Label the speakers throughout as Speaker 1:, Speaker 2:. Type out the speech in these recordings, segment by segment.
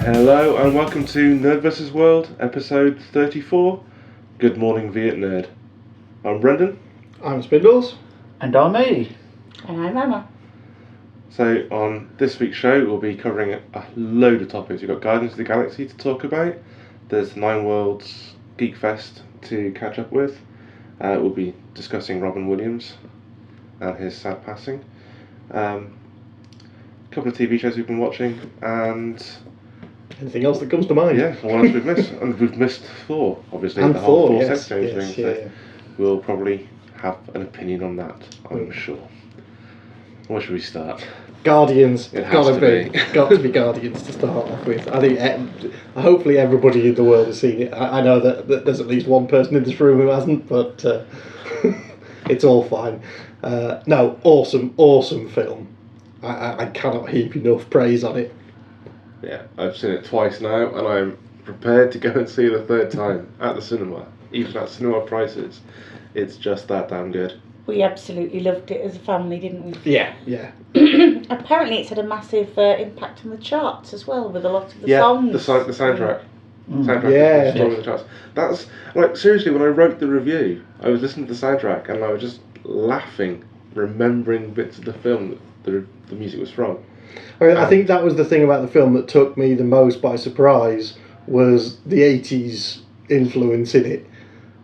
Speaker 1: Hello and welcome to NerdVsWorld, episode 34. Good morning, Vietnerd. I'm Brendan.
Speaker 2: I'm Spindles.
Speaker 3: And I'm me.
Speaker 4: And I'm Emma.
Speaker 1: So on this week's show we'll be covering a load of topics. We've got Guardians of the Galaxy to talk about. There's 9 Worlds Geek Fest to catch up with. We'll be discussing Robin Williams and his sad passing. A couple of TV shows we've been watching and...
Speaker 2: anything else that comes to mind?
Speaker 1: Yeah, what else we've missed? And we've missed Thor, obviously,
Speaker 2: and
Speaker 1: the whole Thor
Speaker 2: yes,
Speaker 1: sex change
Speaker 2: yes,
Speaker 1: thing.
Speaker 2: yeah,
Speaker 1: So
Speaker 2: yeah.
Speaker 1: we'll probably have an opinion on that, I'm sure. Where should we start?
Speaker 2: Guardians.
Speaker 1: It has
Speaker 2: Gotta
Speaker 1: to
Speaker 2: be.
Speaker 1: be.
Speaker 2: Got to be Guardians to start off with. I think hopefully everybody in the world has seen it. I know that there's at least one person in this room who hasn't, but it's all fine. No, awesome film. I cannot heap enough praise on it.
Speaker 1: Yeah, I've seen it twice now, and I'm prepared to go and see it a third time at the cinema, even at cinema prices. It's just that damn good.
Speaker 4: We absolutely loved it as a family, didn't we?
Speaker 2: Yeah.
Speaker 4: Apparently it's had a massive impact on the charts as well, with a lot of the
Speaker 1: Yeah,
Speaker 4: songs.
Speaker 1: the soundtrack. Soundtrack
Speaker 2: Yeah.
Speaker 1: is on the charts. That's, like, seriously, when I wrote the review, I was listening to the soundtrack, and I was just laughing, remembering bits of the film that the music was from.
Speaker 2: I think that was the thing about the film that took me the most by surprise, was the 80s influence in it.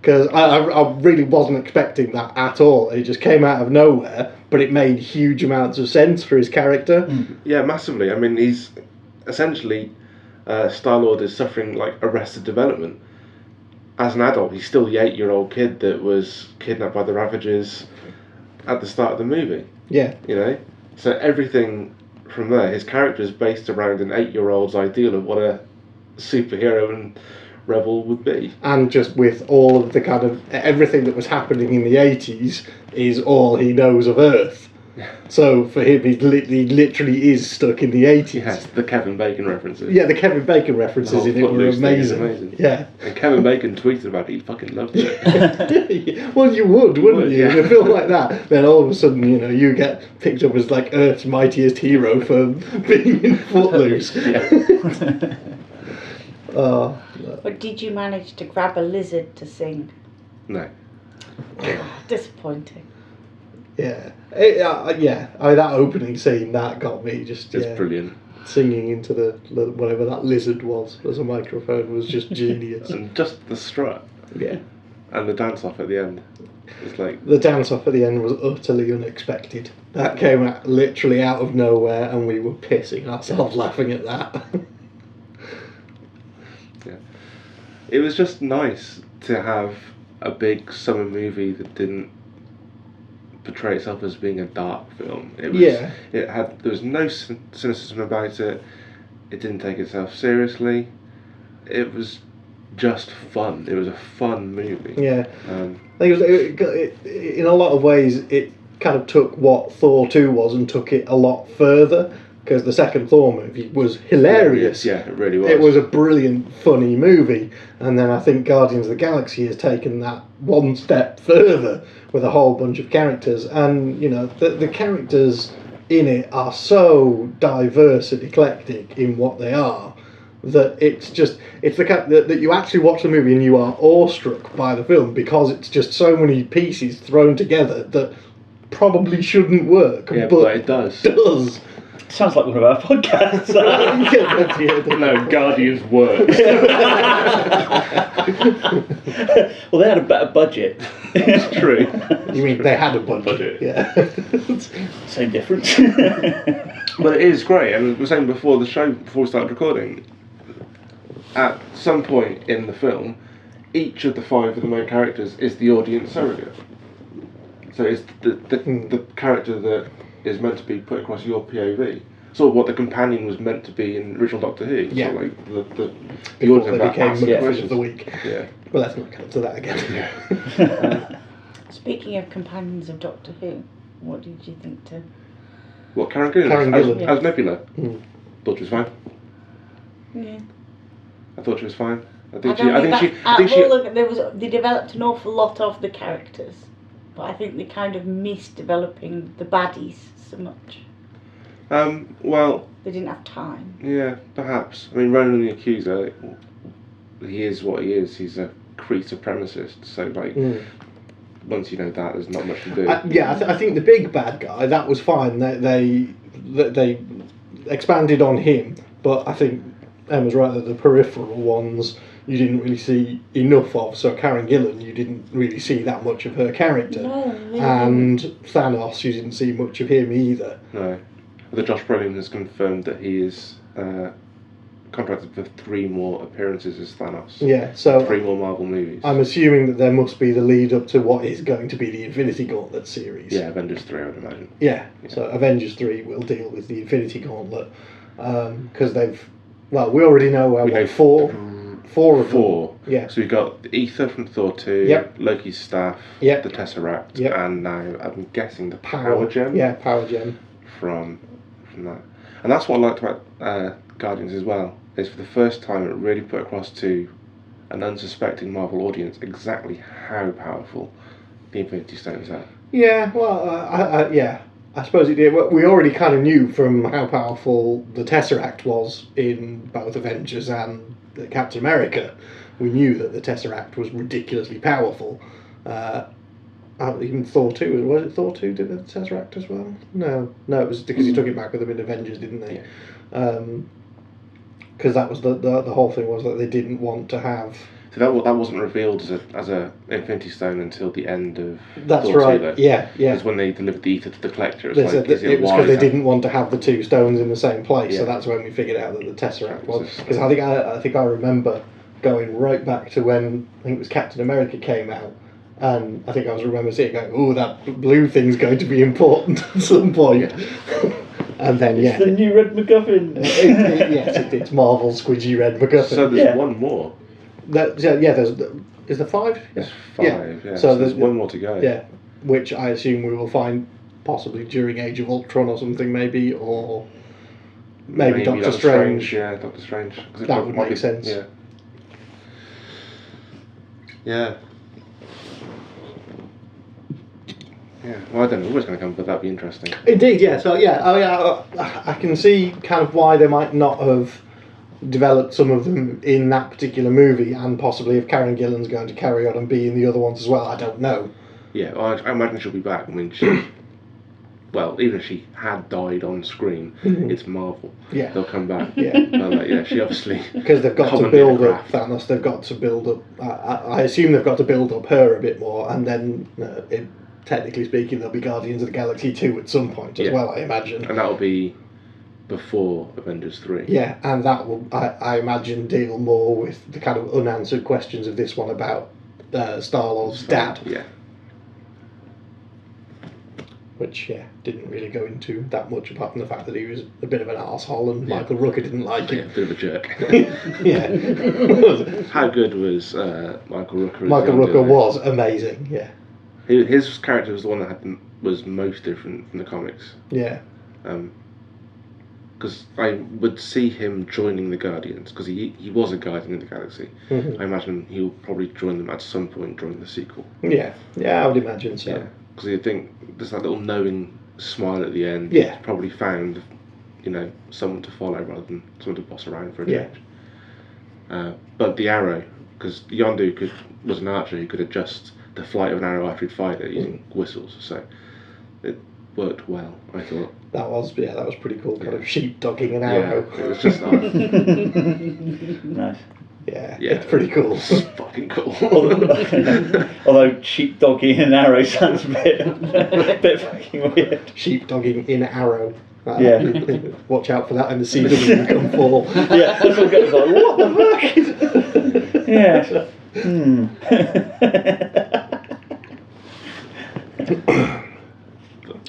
Speaker 2: Because I really wasn't expecting that at all. It just came out of nowhere, but it made huge amounts of sense for his character.
Speaker 1: Yeah, massively. I mean, he's essentially, Star-Lord is suffering, like, arrested development. As an adult, he's still the 8-year-old kid that was kidnapped by the Ravagers at the start of the movie.
Speaker 2: Yeah.
Speaker 1: You know? So everything from there, his character is based around an 8-year-old's ideal of what a superhero and rebel would be.
Speaker 2: And just with all of the kind of everything that was happening in the 80s is all he knows of Earth. So for him, he literally is stuck in the 80s.
Speaker 1: Yes, the Kevin Bacon references.
Speaker 2: Yeah, the Kevin Bacon references in it were
Speaker 1: Footloose thing is
Speaker 2: amazing. Yeah.
Speaker 1: And Kevin Bacon tweeted about it, he fucking loved it.
Speaker 2: Well, you would, wouldn't you?
Speaker 1: Yeah.
Speaker 2: In a film like that, then all of a sudden, you get picked up as like Earth's mightiest hero for being in Footloose. Oh, no.
Speaker 4: But did you manage to grab a lizard to sing?
Speaker 1: No.
Speaker 4: Disappointing.
Speaker 2: Yeah. That opening scene, that got me just...
Speaker 1: It's brilliant.
Speaker 2: Singing into the whatever that lizard was as a microphone was just genius.
Speaker 1: And just the strut.
Speaker 2: Yeah.
Speaker 1: And the dance off at the end. It's like...
Speaker 2: The dance off at the end was utterly unexpected. That came out literally out of nowhere and we were pissing ourselves laughing at that.
Speaker 1: Yeah. It was just nice to have a big summer movie that didn't portray itself as being a dark film. It was, there was no cynicism about it. It didn't take itself seriously. It was just fun. It was a fun movie.
Speaker 2: Yeah. I think it, in a lot of ways, it kind of took what Thor 2 was and took it a lot further. Because the second Thor movie was hilarious.
Speaker 1: Yeah, it really was.
Speaker 2: It was a brilliant, funny movie. And then I think Guardians of the Galaxy has taken that one step further with a whole bunch of characters. And, the characters in it are so diverse and eclectic in what they are that it's the kind that you actually watch the movie and you are awestruck by the film because it's just so many pieces thrown together that probably shouldn't work.
Speaker 1: Yeah, but it does.
Speaker 2: Does.
Speaker 3: Sounds like one of our podcasts.
Speaker 1: No, Guardians works.
Speaker 3: Well, they had a better budget.
Speaker 1: It's true.
Speaker 2: You mean they had a budget? Yeah.
Speaker 3: Same difference.
Speaker 1: But it is great, and we were saying before the show, before we started recording, at some point in the film, each of the 5 of the main characters is the audience surrogate. So it's the character that is meant to be put across your POV. Sort of what the companion was meant to be in original Doctor Who.
Speaker 2: Yeah.
Speaker 1: So like the
Speaker 2: Before
Speaker 1: audience
Speaker 2: they
Speaker 1: that
Speaker 2: became
Speaker 1: asks
Speaker 2: McFit
Speaker 1: questions.
Speaker 2: of the week.
Speaker 1: Yeah.
Speaker 2: Well, let's not get to that again.
Speaker 4: Speaking of companions of Doctor Who, what did you think to...
Speaker 1: What, Karen Gillan?
Speaker 2: Karen Gillan.
Speaker 1: As Nebula? thought she was fine.
Speaker 4: Yeah.
Speaker 1: I thought she was fine. I
Speaker 4: I
Speaker 1: think
Speaker 4: don't
Speaker 1: she.
Speaker 4: they developed an awful lot of the characters, but I think they kind of missed developing the baddies so much.
Speaker 1: Well.
Speaker 4: They didn't have time.
Speaker 1: Yeah, perhaps. I mean, Ronan the Accuser, he is what he is. He's a Kree supremacist. So, like, once you know that, there's not much to do.
Speaker 2: I think the big bad guy, that was fine. They expanded on him, but I think Emma's right that the peripheral ones you didn't really see enough of. So Karen Gillan, you didn't really see that much of her character.
Speaker 4: No, really.
Speaker 2: And Thanos, you didn't see much of him either.
Speaker 1: No. Although Josh Brolin has confirmed that he is contracted for 3 more appearances as Thanos.
Speaker 2: Yeah, so
Speaker 1: 3 more Marvel movies.
Speaker 2: I'm assuming that there must be the lead up to what is going to be the Infinity Gauntlet series.
Speaker 1: Yeah, Avengers 3, I would imagine.
Speaker 2: Yeah, so Avengers 3 will deal with the Infinity Gauntlet because we already know four of them.
Speaker 1: 4.
Speaker 2: Yeah.
Speaker 1: So we've got the Ether from Thor 2,
Speaker 2: Yep.
Speaker 1: Loki's staff,
Speaker 2: Yep.
Speaker 1: the Tesseract,
Speaker 2: Yep.
Speaker 1: and now I'm guessing the Power Gem.
Speaker 2: Yeah, Power Gem.
Speaker 1: From that. And that's what I liked about Guardians as well, is for the first time it really put across to an unsuspecting Marvel audience exactly how powerful the Infinity Stones are.
Speaker 2: Yeah, well, I suppose it did. We already kind of knew from how powerful the Tesseract was in both Avengers and Captain America. We knew that the Tesseract was ridiculously powerful. Even Thor 2, was it Thor 2 did the Tesseract as well? No, it was because he took it back with them in Avengers, didn't they? Because that was the whole thing was that they didn't want to have...
Speaker 1: So that wasn't revealed as a Infinity Stone until the end of
Speaker 2: That's
Speaker 1: Thor
Speaker 2: right,
Speaker 1: 2, though.
Speaker 2: yeah.
Speaker 1: Because when they delivered the Ether to the Collector,
Speaker 2: They said that it was because they didn't want to have the 2 stones in the same place, so
Speaker 1: Yeah.
Speaker 2: that's when we figured out that the Tesseract was... Because I think I remember going right back to when, I think it was Captain America came out, and I think I remember seeing going, oh, that blue thing's going to be important at some point. And then,
Speaker 3: It's the new Red MacGuffin.
Speaker 2: Yes, it's Marvel's squidgy red MacGuffin.
Speaker 1: So there's one more.
Speaker 2: Is there 5?
Speaker 1: There's 5, yeah.
Speaker 2: So
Speaker 1: there's one more to go.
Speaker 2: Yeah, which I assume we will find possibly during Age of Ultron or something, maybe, or maybe Doctor Strange.
Speaker 1: Yeah, Doctor Strange.
Speaker 2: That would make sense.
Speaker 1: Yeah. Yeah. Yeah, well, I don't know what's going to come, but that'd be interesting.
Speaker 2: Indeed, yeah. So, I can see kind of why they might not have developed some of them in that particular movie, and possibly if Karen Gillan's going to carry on and be in the other ones as well. I don't know.
Speaker 1: Yeah, well, I imagine she'll be back. I mean, she... Well, even if she had died on screen, it's Marvel.
Speaker 2: Yeah.
Speaker 1: They'll come back.
Speaker 2: Yeah.
Speaker 1: But, she obviously...
Speaker 2: Because they've got to build up Thanos, they've got to build up... I assume they've got to build up her a bit more, and then, technically speaking, there'll be Guardians of the Galaxy 2 at some point as well, I imagine.
Speaker 1: And that'll be before Avengers 3.
Speaker 2: Yeah, and that will, I imagine, deal more with the kind of unanswered questions of this one about Star-Lord's dad.
Speaker 1: Yeah.
Speaker 2: Which, didn't really go into that much apart from the fact that he was a bit of an arsehole and Michael Rooker didn't like him.
Speaker 1: Yeah, a bit of a jerk.
Speaker 2: Yeah.
Speaker 1: How good was Michael Rooker?
Speaker 2: Michael Rooker was amazing, yeah.
Speaker 1: His character was the one that was most different from the comics.
Speaker 2: Yeah.
Speaker 1: Because I would see him joining the Guardians, because he was a Guardian in the Galaxy.
Speaker 2: Mm-hmm.
Speaker 1: I imagine he'll probably join them at some point during the sequel.
Speaker 2: Yeah, I would imagine so.
Speaker 1: Yeah. Because you think there's that little knowing smile at the end.
Speaker 2: Yeah.
Speaker 1: He's probably found, someone to follow rather than someone to boss around for a change. But the arrow, because Yondu was an archer who could adjust the flight of an arrow after he'd fired it using whistles, so it worked well, I thought.
Speaker 2: That was pretty cool, kind of sheepdogging an arrow.
Speaker 1: Yeah, it was just
Speaker 3: Nice.
Speaker 2: Yeah, it's pretty cool.
Speaker 1: It's fucking cool.
Speaker 3: Although sheepdogging an arrow sounds a bit fucking weird.
Speaker 2: Sheepdogging in arrow.
Speaker 3: Yeah.
Speaker 2: Watch out for that in the CW come fall.
Speaker 3: Yeah, that's what goes like, what the fuck? Yeah.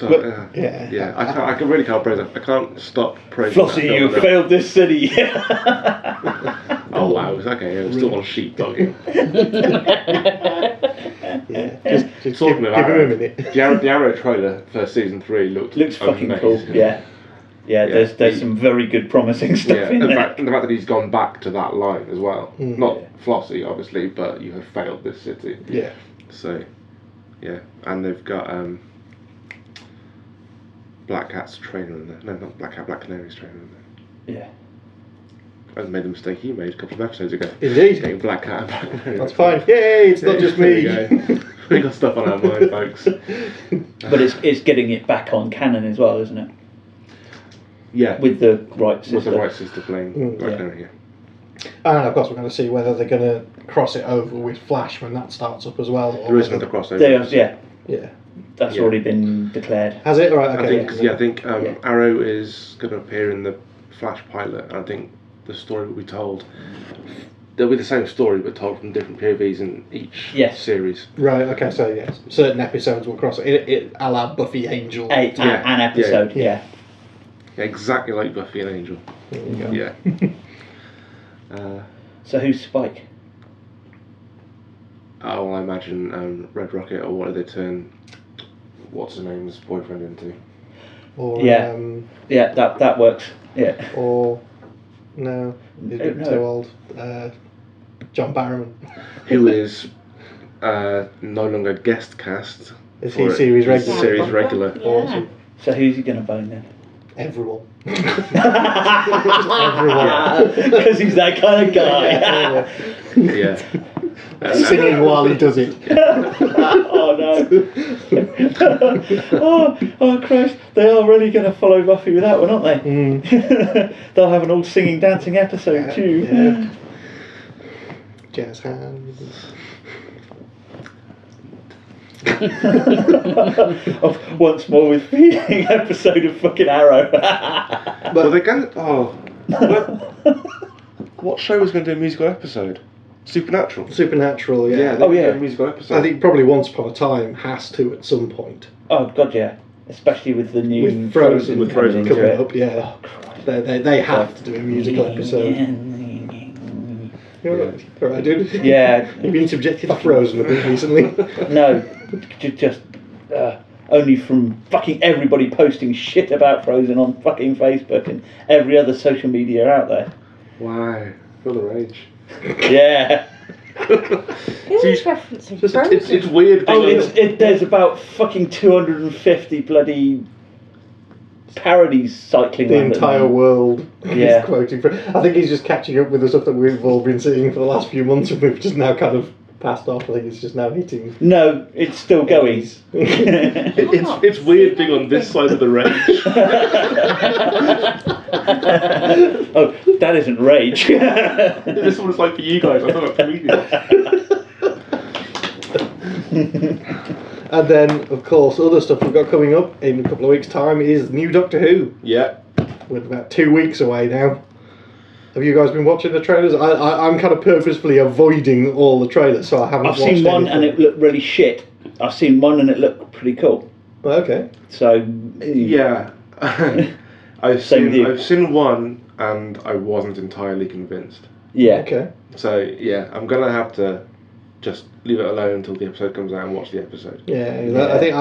Speaker 1: I really can't praise it. I can't stop praising
Speaker 3: Flossie, you failed this city.
Speaker 1: Oh wow, okay, I was still on sheepdogging.
Speaker 2: Yeah, just
Speaker 1: Talking
Speaker 2: give
Speaker 1: of
Speaker 2: him
Speaker 1: Arrow,
Speaker 2: a minute.
Speaker 1: the Arrow trailer for season 3 looks
Speaker 3: fucking
Speaker 1: amazing.
Speaker 3: cool. Yeah. Yeah, there's some very good promising stuff in
Speaker 1: the
Speaker 3: there.
Speaker 1: fact that he's gone back to that line as well.
Speaker 2: Mm.
Speaker 1: Not Flossie, obviously, but you have failed this city.
Speaker 2: Yeah.
Speaker 1: So, yeah, and they've got Black Cat's trainer in there. No, not Black Cat, Black Canary's trainer in there.
Speaker 3: Yeah.
Speaker 1: I made the mistake he made a couple of episodes ago.
Speaker 2: Indeed.
Speaker 1: Getting Black Cat and Black Canary.
Speaker 2: That's fine. Yay, it's not just me.
Speaker 1: There we go. We got stuff on our mind, folks.
Speaker 3: But it's getting it back on canon as well, isn't it?
Speaker 1: Yeah.
Speaker 3: With the right sister.
Speaker 1: With the right sister playing Black
Speaker 3: yeah.
Speaker 1: Canary, yeah.
Speaker 2: And of course, we're going to see whether they're going to cross it over with Flash when that starts up as well.
Speaker 1: There is another crossover.
Speaker 2: Yeah.
Speaker 3: That's already been declared.
Speaker 2: Has it? Right. Okay.
Speaker 1: I think Arrow is going to appear in the Flash pilot. I think the story will be told. They'll be the same story, but told from different POVs in each series.
Speaker 2: Right. Okay. So yes, certain episodes will cross it a la Buffy Angel.
Speaker 3: An episode. Yeah.
Speaker 1: Exactly like Buffy and Angel.
Speaker 2: There you go.
Speaker 1: Yeah.
Speaker 3: So who's Spike?
Speaker 1: I imagine Red Rocket, or what do they turn what's her name's boyfriend into?
Speaker 2: Or
Speaker 3: that works. Yeah.
Speaker 2: Or no, he's getting too old. John Barrowman.
Speaker 1: Who is no longer guest cast.
Speaker 2: Is he series regular?
Speaker 1: Series regular.
Speaker 4: Yeah.
Speaker 2: Awesome.
Speaker 3: So who's he going to bone then?
Speaker 2: Everyone.
Speaker 3: Everyone. Because he's that kind of guy.
Speaker 1: Yeah.
Speaker 2: Singing while he does it.
Speaker 3: Oh no. oh Christ. They are really going to follow Buffy with that one, aren't they?
Speaker 2: Mm.
Speaker 3: They'll have an all singing, dancing episode too.
Speaker 2: Yeah. Jazz hands.
Speaker 3: Of once more with feeding episode of fucking Arrow.
Speaker 1: But they're going to... what show was going to do a musical episode? Supernatural.
Speaker 2: Supernatural, yeah.
Speaker 1: Yeah,
Speaker 3: Oh, yeah.
Speaker 1: a musical episode.
Speaker 2: I think probably Once Upon a Time has to at some point.
Speaker 3: Oh god, yeah. Especially with the new
Speaker 2: With Frozen
Speaker 3: coming
Speaker 2: coming
Speaker 3: into
Speaker 2: up, yeah. They have to do a musical episode. You're right, dude.
Speaker 3: Yeah.
Speaker 2: You've been subjected to Frozen a bit recently.
Speaker 3: No, just only from fucking everybody posting shit about Frozen on fucking Facebook and every other social media out there.
Speaker 1: Why? Feel the rage.
Speaker 3: Yeah.
Speaker 4: Who's referencing Frozen?
Speaker 1: It's weird.
Speaker 3: There's about fucking 250 bloody parodies cycling
Speaker 2: The
Speaker 3: around at
Speaker 2: entire
Speaker 3: moment.
Speaker 2: world
Speaker 3: Yeah.
Speaker 2: is quoting. I think he's just catching up with the stuff that we've all been seeing for the last few months and we've just now kind of passed off. I think it's just now hitting.
Speaker 3: No, it's still going.
Speaker 1: It's weird being on this side of the range.
Speaker 3: Oh, that isn't rage.
Speaker 1: This is what it's like for you guys. I thought comedian.
Speaker 2: And then, of course, other stuff we've got coming up in a couple of weeks' time is new Doctor Who.
Speaker 1: Yeah.
Speaker 2: We're about 2 weeks away now. Have you guys been watching the trailers? I'm kind of purposefully avoiding all the trailers, so I haven't
Speaker 3: I've
Speaker 2: watched
Speaker 3: seen one
Speaker 2: anything.
Speaker 3: and it looked really shit. I've seen one and it looked pretty cool.
Speaker 2: Okay.
Speaker 3: So
Speaker 1: Yeah. I've
Speaker 3: Same with you.
Speaker 1: seen one and I wasn't entirely convinced.
Speaker 3: yeah.
Speaker 2: Okay.
Speaker 1: So yeah, I'm gonna have to just leave it alone until the episode comes out and watch the episode.
Speaker 2: Yeah, I think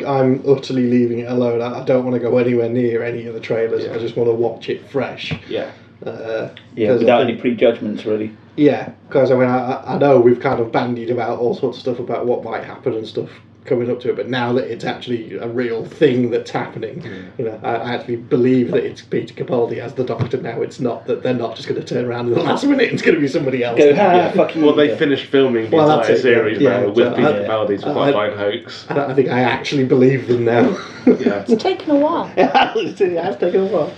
Speaker 2: I'm utterly leaving it alone. I don't want to go anywhere near any of the trailers.
Speaker 1: Yeah.
Speaker 2: I just want to watch it fresh.
Speaker 1: Yeah.
Speaker 3: Without any prejudgments really.
Speaker 2: Yeah, because I mean, I know we've kind of bandied about all sorts of stuff about what might happen and stuff coming up to it, but now that it's actually a real thing that's happening, you know, I actually believe that it's Peter Capaldi as the Doctor now. It's not that they're not just going to turn around in the last minute. It's going to be somebody else.
Speaker 3: Go,
Speaker 2: now.
Speaker 3: fucking.
Speaker 1: Well, they finished filming the
Speaker 2: that's
Speaker 1: entire
Speaker 2: it,
Speaker 1: series
Speaker 2: yeah.
Speaker 1: now
Speaker 2: Yeah,
Speaker 1: with
Speaker 2: so
Speaker 1: Peter Capaldi's fine hoax.
Speaker 2: And I think I actually believe them now.
Speaker 1: Yeah.
Speaker 4: It's taken a while.
Speaker 2: It has taken a while.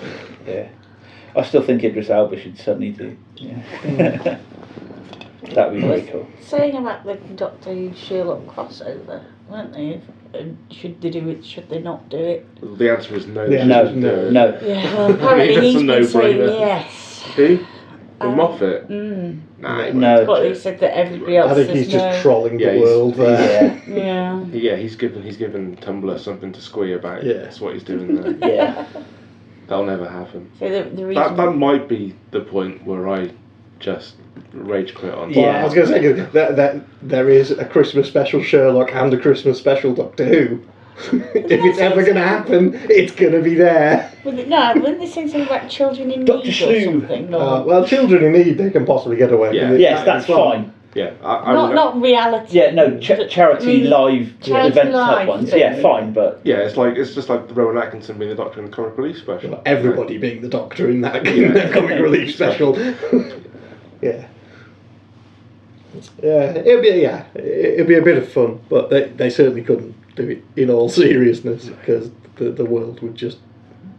Speaker 3: Yeah. I still think Idris Elba should suddenly do. Yeah. That'd be very cool.
Speaker 4: Saying about the Doctor Who Sherlock crossover, weren't they? Should they do it? Should they not do it?
Speaker 1: The answer is no.
Speaker 2: Yeah,
Speaker 3: No.
Speaker 2: No.
Speaker 4: Yeah, well, apparently
Speaker 1: That's
Speaker 4: he's
Speaker 1: a
Speaker 4: been saying
Speaker 1: no-brainer.
Speaker 4: yes.
Speaker 1: Who? Moffat?
Speaker 4: Mm.
Speaker 3: No.
Speaker 4: But they said that everybody else
Speaker 2: I think
Speaker 4: says
Speaker 2: he's just
Speaker 4: no.
Speaker 2: trolling
Speaker 1: Yeah,
Speaker 2: the world there.
Speaker 3: Yeah.
Speaker 4: Yeah.
Speaker 1: Yeah, he's given Tumblr something to squee about.
Speaker 2: Yeah.
Speaker 1: That's what he's doing there.
Speaker 3: Yeah.
Speaker 1: That'll never happen.
Speaker 4: So the reason
Speaker 1: That might be the point where I just rage quit on.
Speaker 2: Well,
Speaker 3: Yeah.
Speaker 2: I was going to say that there is a Christmas special Sherlock and a Christmas special Doctor Who. If it's ever going to happen, it's going to be there.
Speaker 4: Wouldn't they say something about children in
Speaker 3: Dr.
Speaker 4: need
Speaker 3: Slew.
Speaker 4: or something? Or
Speaker 2: Well, children in need, they can possibly get away
Speaker 1: Yeah.
Speaker 2: with it.
Speaker 3: Yes, that's fine.
Speaker 1: Yeah,
Speaker 4: not reality.
Speaker 3: Yeah, no, charity live
Speaker 4: charity
Speaker 3: event type
Speaker 4: live
Speaker 3: ones.
Speaker 4: thing.
Speaker 3: Yeah, fine, but
Speaker 1: yeah, it's just like the Rowan Atkinson being the Doctor in the Comic Relief special.
Speaker 2: Everybody being the Doctor in that comic relief special. Yeah. Yeah, it'd be a bit of fun, but they certainly couldn't do it in all seriousness because the world would just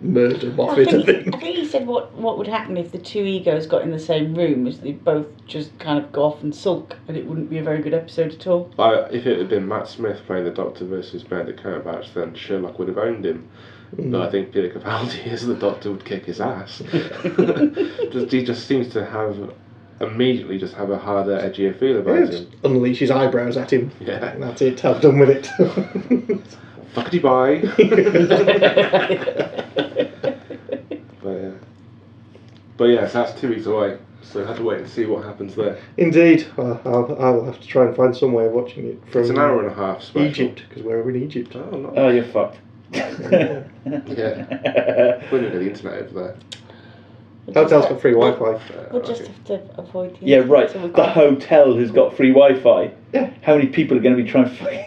Speaker 2: murder Moffat, I think.
Speaker 4: I think he said what would happen if the two egos got in the same room is they both just kind of go off and sulk, and it wouldn't be a very good episode at all.
Speaker 1: If it had been Matt Smith playing the Doctor versus Benedict Cumberbatch, then Sherlock would have owned him. But I think Peter Capaldi as the Doctor would kick his ass. He just seems to have immediately just have a harder, edgier feel about him.
Speaker 2: Unleash his eyebrows at him.
Speaker 1: Yeah.
Speaker 2: And that's it. Have done with it.
Speaker 1: Fuckity bye. But yes, that's 2 weeks away. So I have to wait and see what happens there.
Speaker 2: Indeed. I'll have to try and find some way of watching it from
Speaker 1: It's an hour and a half special.
Speaker 2: Egypt, because we're in Egypt.
Speaker 1: Oh, not
Speaker 3: oh, you're fucked.
Speaker 1: yeah. We're going to get the internet over there.
Speaker 2: Hotel's got free Wi-Fi.
Speaker 4: We'll just have to avoid the
Speaker 3: Yeah,
Speaker 4: internet,
Speaker 3: right.
Speaker 4: so we've
Speaker 3: The
Speaker 4: got-
Speaker 3: hotel has got free Wi-Fi.
Speaker 2: Yeah.
Speaker 3: How many people are going to be trying to fucking...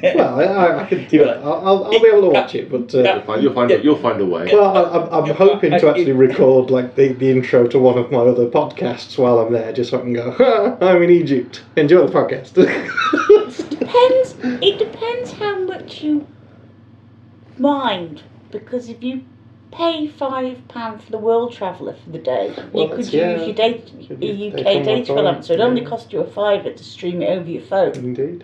Speaker 2: Well, I could.
Speaker 3: You'll be like,
Speaker 2: I'll be able to watch it, but
Speaker 1: You'll find a way.
Speaker 2: well, I'm hoping to actually record like the intro to one of my other podcasts while I'm there, just so I can go. I'm in Egypt. Enjoy the podcast.
Speaker 4: It depends how much you mind, because if you pay £5 for the World Traveller for the day,
Speaker 2: Well,
Speaker 4: you could
Speaker 2: that's-
Speaker 4: use
Speaker 2: yeah.
Speaker 4: your
Speaker 2: They
Speaker 4: UK
Speaker 2: come
Speaker 4: data
Speaker 2: right
Speaker 4: allowance, so it'd
Speaker 2: on,
Speaker 4: only
Speaker 2: yeah.
Speaker 4: cost you £5 to stream it over your phone.
Speaker 2: Indeed.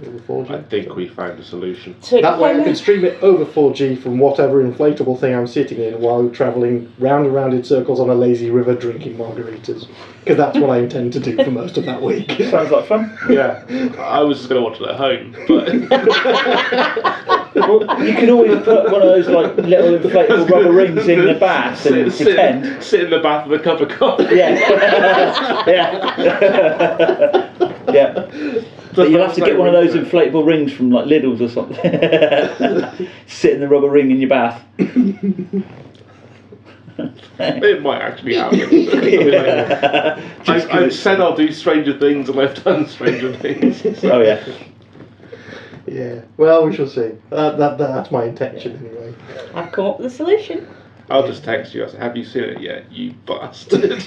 Speaker 2: Over 4G.
Speaker 1: I think we found a solution.
Speaker 4: So it
Speaker 2: That way I
Speaker 4: depends-
Speaker 2: can stream it over 4G from whatever inflatable thing I'm sitting in while travelling round and round in circles on a lazy river drinking margaritas. Because that's what I intend to do for most of that week.
Speaker 3: Sounds like fun.
Speaker 1: Yeah, I was just going to watch it at home, but
Speaker 3: Well, you can always put one of those like little inflatable rubber rings in the bath and pretend.
Speaker 1: sit in the bath with a cup of coffee.
Speaker 3: Yeah. Yeah. Yeah. But you'll have to get one of those inflatable rings from like Lidl's or something. Sit in the rubber ring in your bath.
Speaker 1: It might actually happen. I've said I'll do Stranger Things, and I've done Stranger Things. So.
Speaker 3: Oh yeah.
Speaker 2: Yeah, well, we shall see. That's my intention anyway.
Speaker 4: I've come up with a solution.
Speaker 1: I'll just text you. I say, "Have you seen it yet, you bastard?"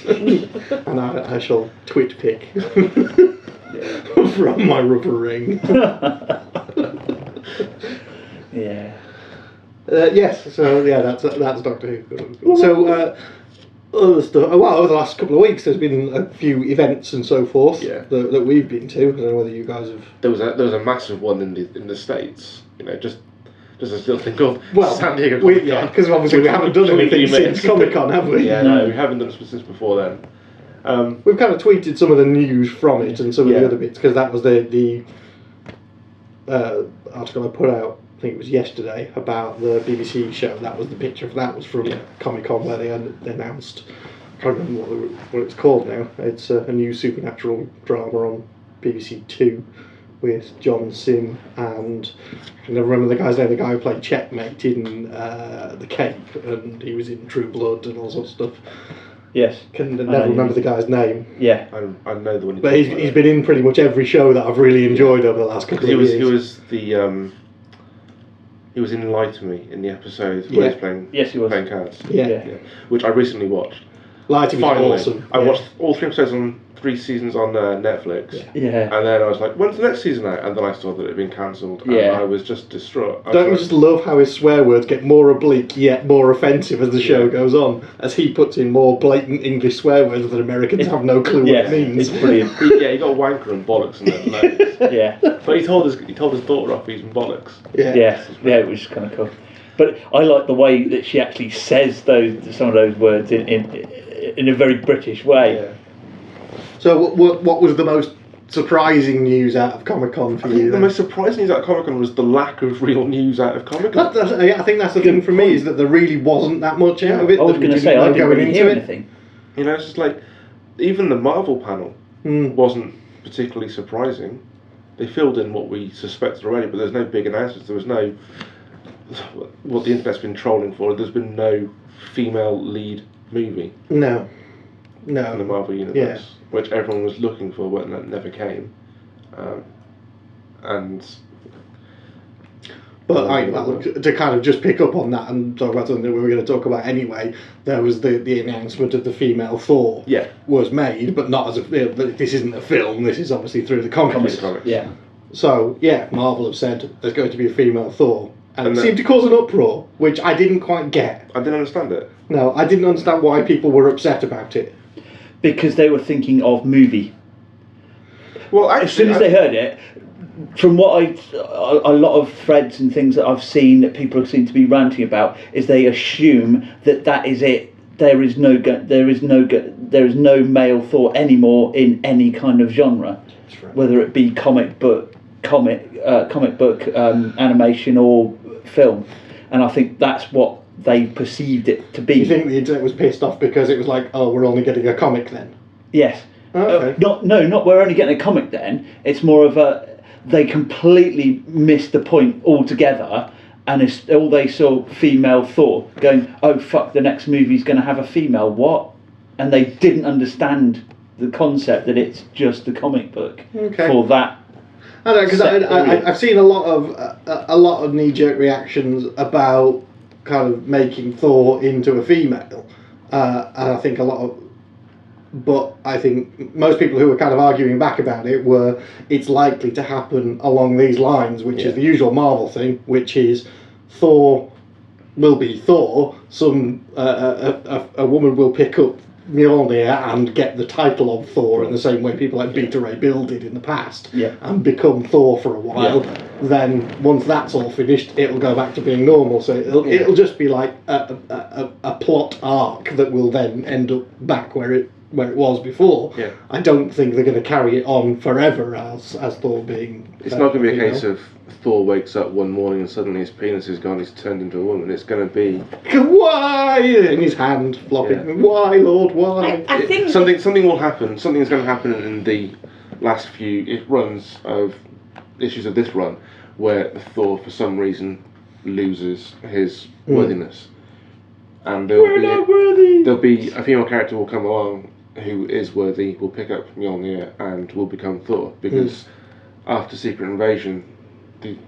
Speaker 2: And I shall twit pic from my rubber ring.
Speaker 3: Yeah.
Speaker 2: Yes, so yeah, that's Doctor Who. So other stuff. Well, over the last couple of weeks, there's been a few events and so forth that we've been to. I don't know whether you guys have.
Speaker 1: There was a massive one in the States. You know, just a little thing called San Diego
Speaker 2: we,
Speaker 1: Comic-Con.
Speaker 2: yeah, because obviously we haven't done anything since Comic Con, have we?
Speaker 1: Yeah, no, we haven't done it since before then.
Speaker 2: We've kind of tweeted some of the news from it and some of the other bits, because that was the article I put out, I think it was yesterday, about the BBC show. That was the picture of that was from Comic Con, where they announced, I can't remember what it's called now, it's a new supernatural drama on BBC Two with John Sim and I can never remember the guy's name, the guy who played Checkmate in The Cape, and he was in True Blood and all sorts of stuff.
Speaker 3: Yes.
Speaker 2: Can never remember the guy's name.
Speaker 3: Yeah.
Speaker 1: I know the one.
Speaker 2: But he's been in pretty much every show that I've really enjoyed over the last couple of years.
Speaker 1: He was in Lie to Me in the episode where he's playing.
Speaker 3: Yes, he was
Speaker 1: playing cards.
Speaker 2: Yeah.
Speaker 1: Which I recently watched.
Speaker 2: Lie to Me
Speaker 1: Finally,
Speaker 2: is awesome.
Speaker 1: I watched all 3 episodes on 3 seasons on Netflix.
Speaker 3: Yeah.
Speaker 1: And then I was like, when's the next season out? And then I saw that it had been cancelled. And I was just distraught.
Speaker 2: Don't you just love how his swear words get more oblique yet more offensive as the show goes on? As he puts in more blatant English swear words that Americans have no clue what it means.
Speaker 3: It's brilliant.
Speaker 1: He got wanker and bollocks in it.
Speaker 3: Yeah.
Speaker 1: But he told his daughter off using bollocks.
Speaker 3: Yeah, it was kind of cool. But I like the way that she actually says some of those words in a very British way.
Speaker 1: Yeah.
Speaker 2: So what was the most surprising news out of Comic Con for
Speaker 1: I
Speaker 2: you?
Speaker 1: think the
Speaker 2: then?
Speaker 1: most surprising news out of Comic Con was the lack of real news out of Comic Con.
Speaker 2: I think that's the thing for me, is that there really wasn't that much out of it.
Speaker 3: I was going to say, I didn't really hear anything.
Speaker 1: You know, it's just like, even the Marvel panel wasn't particularly surprising. They filled in what we suspected already, but there's no big announcements. There was no what the internet's been trolling for. There's been no female lead movie
Speaker 2: No.
Speaker 1: in the Marvel universe, which everyone was looking for, but that never came.
Speaker 2: But to kind of just pick up on that and talk about something that we were going to talk about anyway, there was the announcement of the female Thor.
Speaker 1: Yeah.
Speaker 2: Was made, but not as a. This isn't a film. This is obviously through the comics.
Speaker 3: Yeah.
Speaker 2: So Marvel have said there's going to be a female Thor, and it
Speaker 1: that
Speaker 2: seemed to cause an uproar, which I didn't quite get.
Speaker 1: I didn't understand it.
Speaker 2: No, I didn't understand why people were upset about it.
Speaker 3: Because they were thinking of movie.
Speaker 1: Well, actually,
Speaker 3: As soon as they heard it, from what a lot of threads and things that I've seen that people seem to be ranting about, is they assume that is it. There is no male Thor anymore in any kind of genre,
Speaker 2: right.
Speaker 3: Whether it be comic book, animation or film, and I think that's what they perceived it to be.
Speaker 2: You think the internet was pissed off because it was like, oh, we're only getting a comic then?
Speaker 3: Yes.
Speaker 2: Oh, okay.
Speaker 3: Not we're only getting a comic then. It's more of they completely missed the point altogether, and it's all they saw female Thor going, oh fuck, the next movie's going to have a female, what? And they didn't understand the concept that it's just the comic book for that.
Speaker 2: I don't know, because I've seen a lot of knee-jerk reactions about kind of making Thor into a female, and I think but I think most people who were kind of arguing back about it were, it's likely to happen along these lines, which is the usual Marvel thing, which is Thor will be Thor. A woman will pick up Mjolnir and get the title of Thor in the same way people like Beta Ray Bill did in the past, and become Thor for a while. Then once that's all finished, it'll go back to being normal. So it'll just be like a plot arc that will then end up back where it was before. I don't think they're going to carry it on forever as Thor being.
Speaker 1: It's not going to be a case of Thor wakes up one morning and suddenly his penis is gone, he's turned into a woman. It's going to be
Speaker 2: why in his hand flopping. Why, Lord, why?
Speaker 4: I think
Speaker 1: something will happen. Something's going to happen in the last few runs of issues of this run, where Thor for some reason loses his worthiness, and there'll be a female character will come along who is worthy, will pick up Mjolnir and will become Thor, because after Secret Invasion,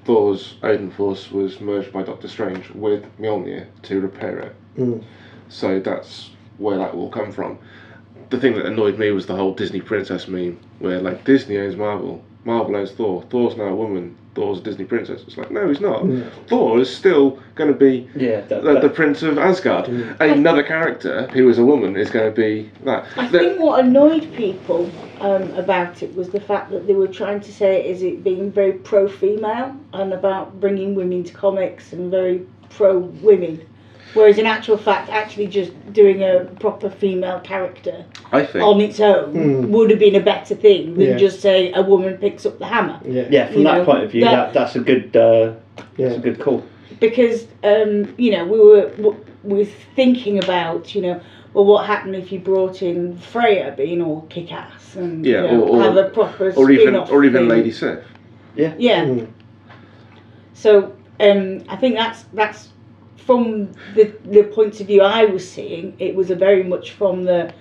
Speaker 1: Thor's Odin Force was merged by Doctor Strange with Mjolnir to repair it. So that's where that will come from. The thing that annoyed me was the whole Disney princess meme, where like Disney owns Marvel, Marvel owns Thor, Thor's now a woman, Thor's a Disney princess. It's like, no, he's not. Thor is still going to be the Prince of Asgard. Another character who is a woman is going to be that.
Speaker 4: I think what annoyed people about it was the fact that they were trying to say it being very pro-female and about bringing women to comics and very pro-women. Whereas in actual fact, actually just doing a proper female character on its own would have been a better thing than just say a woman picks up the hammer.
Speaker 3: From that point of view, that's a good that's a good call. Because we were thinking about well, what happened if you brought in Freya being all kick-ass and or have a proper spin-off
Speaker 1: or even
Speaker 4: thing.
Speaker 1: Lady Sif.
Speaker 4: So I think that's from the point of view I was seeing, it was a very much from the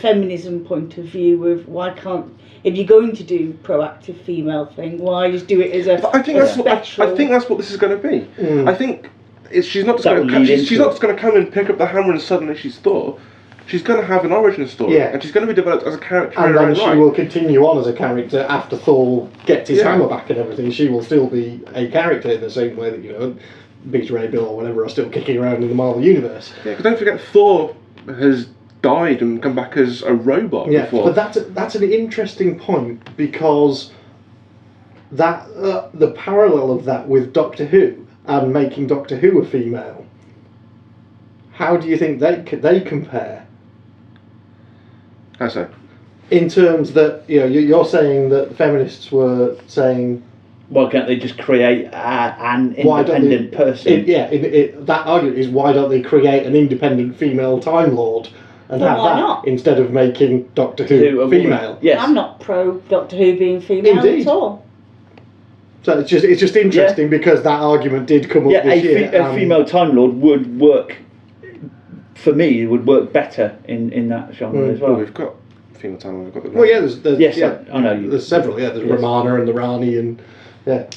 Speaker 4: feminism point of view of why can't, if you're going to do proactive female thing, why just do it as a special...
Speaker 1: I think that's what this is going to be. I think she's not just going to come and pick up the hammer and suddenly she's Thor. She's going to have an origin story, and she's going to be developed as a character.
Speaker 2: And then she will continue on as a character after Thor gets his hammer back and everything. She will still be a character in the same way that Beta Ray Bill or whatever are still kicking around in the Marvel universe.
Speaker 1: Yeah, because don't forget Thor has died and come back as a robot before.
Speaker 2: But that's an interesting point, because that the parallel of that with Doctor Who and making Doctor Who a female. How do you think they compare?
Speaker 1: How so?
Speaker 2: In terms that you're saying that the feminists were saying,
Speaker 3: why can't they just create an independent person?
Speaker 2: That argument is, why don't they create an independent female Time Lord and have that
Speaker 4: not?
Speaker 2: Instead of making Doctor Who female?
Speaker 3: Yes.
Speaker 4: I'm not pro Doctor Who being female at all.
Speaker 2: So it's just interesting because that argument did come up this year.
Speaker 3: A female Time Lord would work, for me, it would work better in that genre as well.
Speaker 1: Well, we've got female Time Lord, we've got the
Speaker 2: Well, yeah, there's
Speaker 3: yes,
Speaker 2: yeah,
Speaker 3: I know.
Speaker 2: There's several, yeah. There's
Speaker 3: Yes.
Speaker 2: Romana and the Rani, and yeah,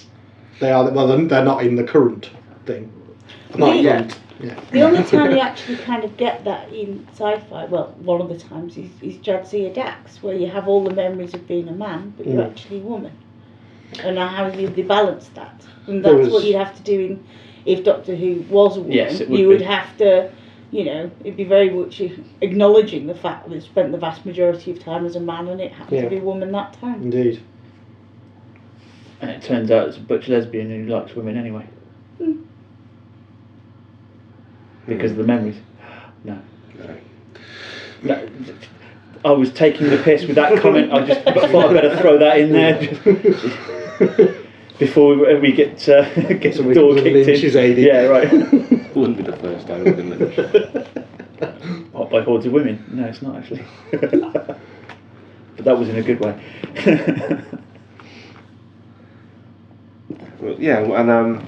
Speaker 2: they're not in the current thing. Not yet. Yeah.
Speaker 4: The only time you actually kind of get that in sci-fi, well, one of the times is Jadzia Dax, where you have all the memories of being a man, but you're actually a woman. And how do they balance that? And that's what you'd have to do if Doctor Who was a woman.
Speaker 3: Yes, it would
Speaker 4: you would
Speaker 3: be.
Speaker 4: have to, it'd be very much acknowledging the fact that it spent the vast majority of time as a man and it happened to be a woman that time.
Speaker 2: Indeed.
Speaker 3: And it turns out it's a butch lesbian who likes women anyway. Because of the memories. No. I was taking the piss with that comment. I just thought I'd better throw that in there before we get some door kicked in. Yeah, right.
Speaker 1: Wouldn't be the first time we've been lynched.
Speaker 3: Not by hordes of women. No, it's not actually. But that was in a good way.
Speaker 1: Well, yeah, and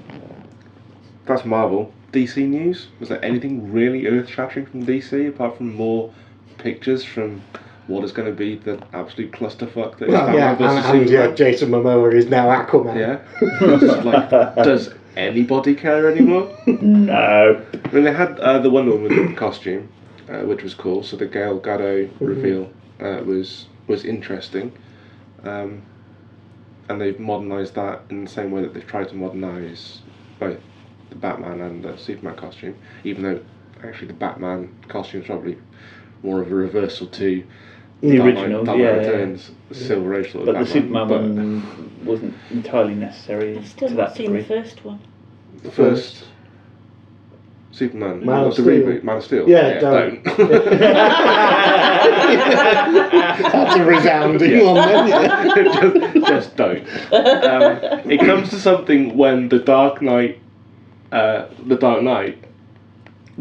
Speaker 1: that's Marvel. DC news? Was there anything really earth-shattering from DC apart from more pictures from what is going to be the absolute clusterfuck that is Batman versus Superman?
Speaker 2: Jason Momoa is now Aquaman.
Speaker 1: Yeah. It's like, does anybody care anymore?
Speaker 3: No.
Speaker 1: I mean, they had the Wonder Woman costume, which was cool. So the Gal Gadot reveal was interesting, and they've modernised that in the same way that they've tried to modernise both the Batman and the Superman costume, even though actually the Batman costume is probably more of a reversal to
Speaker 3: the original,
Speaker 1: Dark Knight Returns, Silver Age sort of
Speaker 3: But the
Speaker 1: Batman,
Speaker 3: Superman one wasn't entirely necessary
Speaker 4: I've still
Speaker 3: to
Speaker 4: not
Speaker 3: that
Speaker 4: seen
Speaker 3: degree.
Speaker 4: the first one.
Speaker 1: The first Superman,
Speaker 2: Man of
Speaker 1: the
Speaker 2: Steel.
Speaker 1: reboot, Man of Steel.
Speaker 2: Yeah, don't. That's a resounding one then.
Speaker 1: just don't. It comes to something when the Dark Knight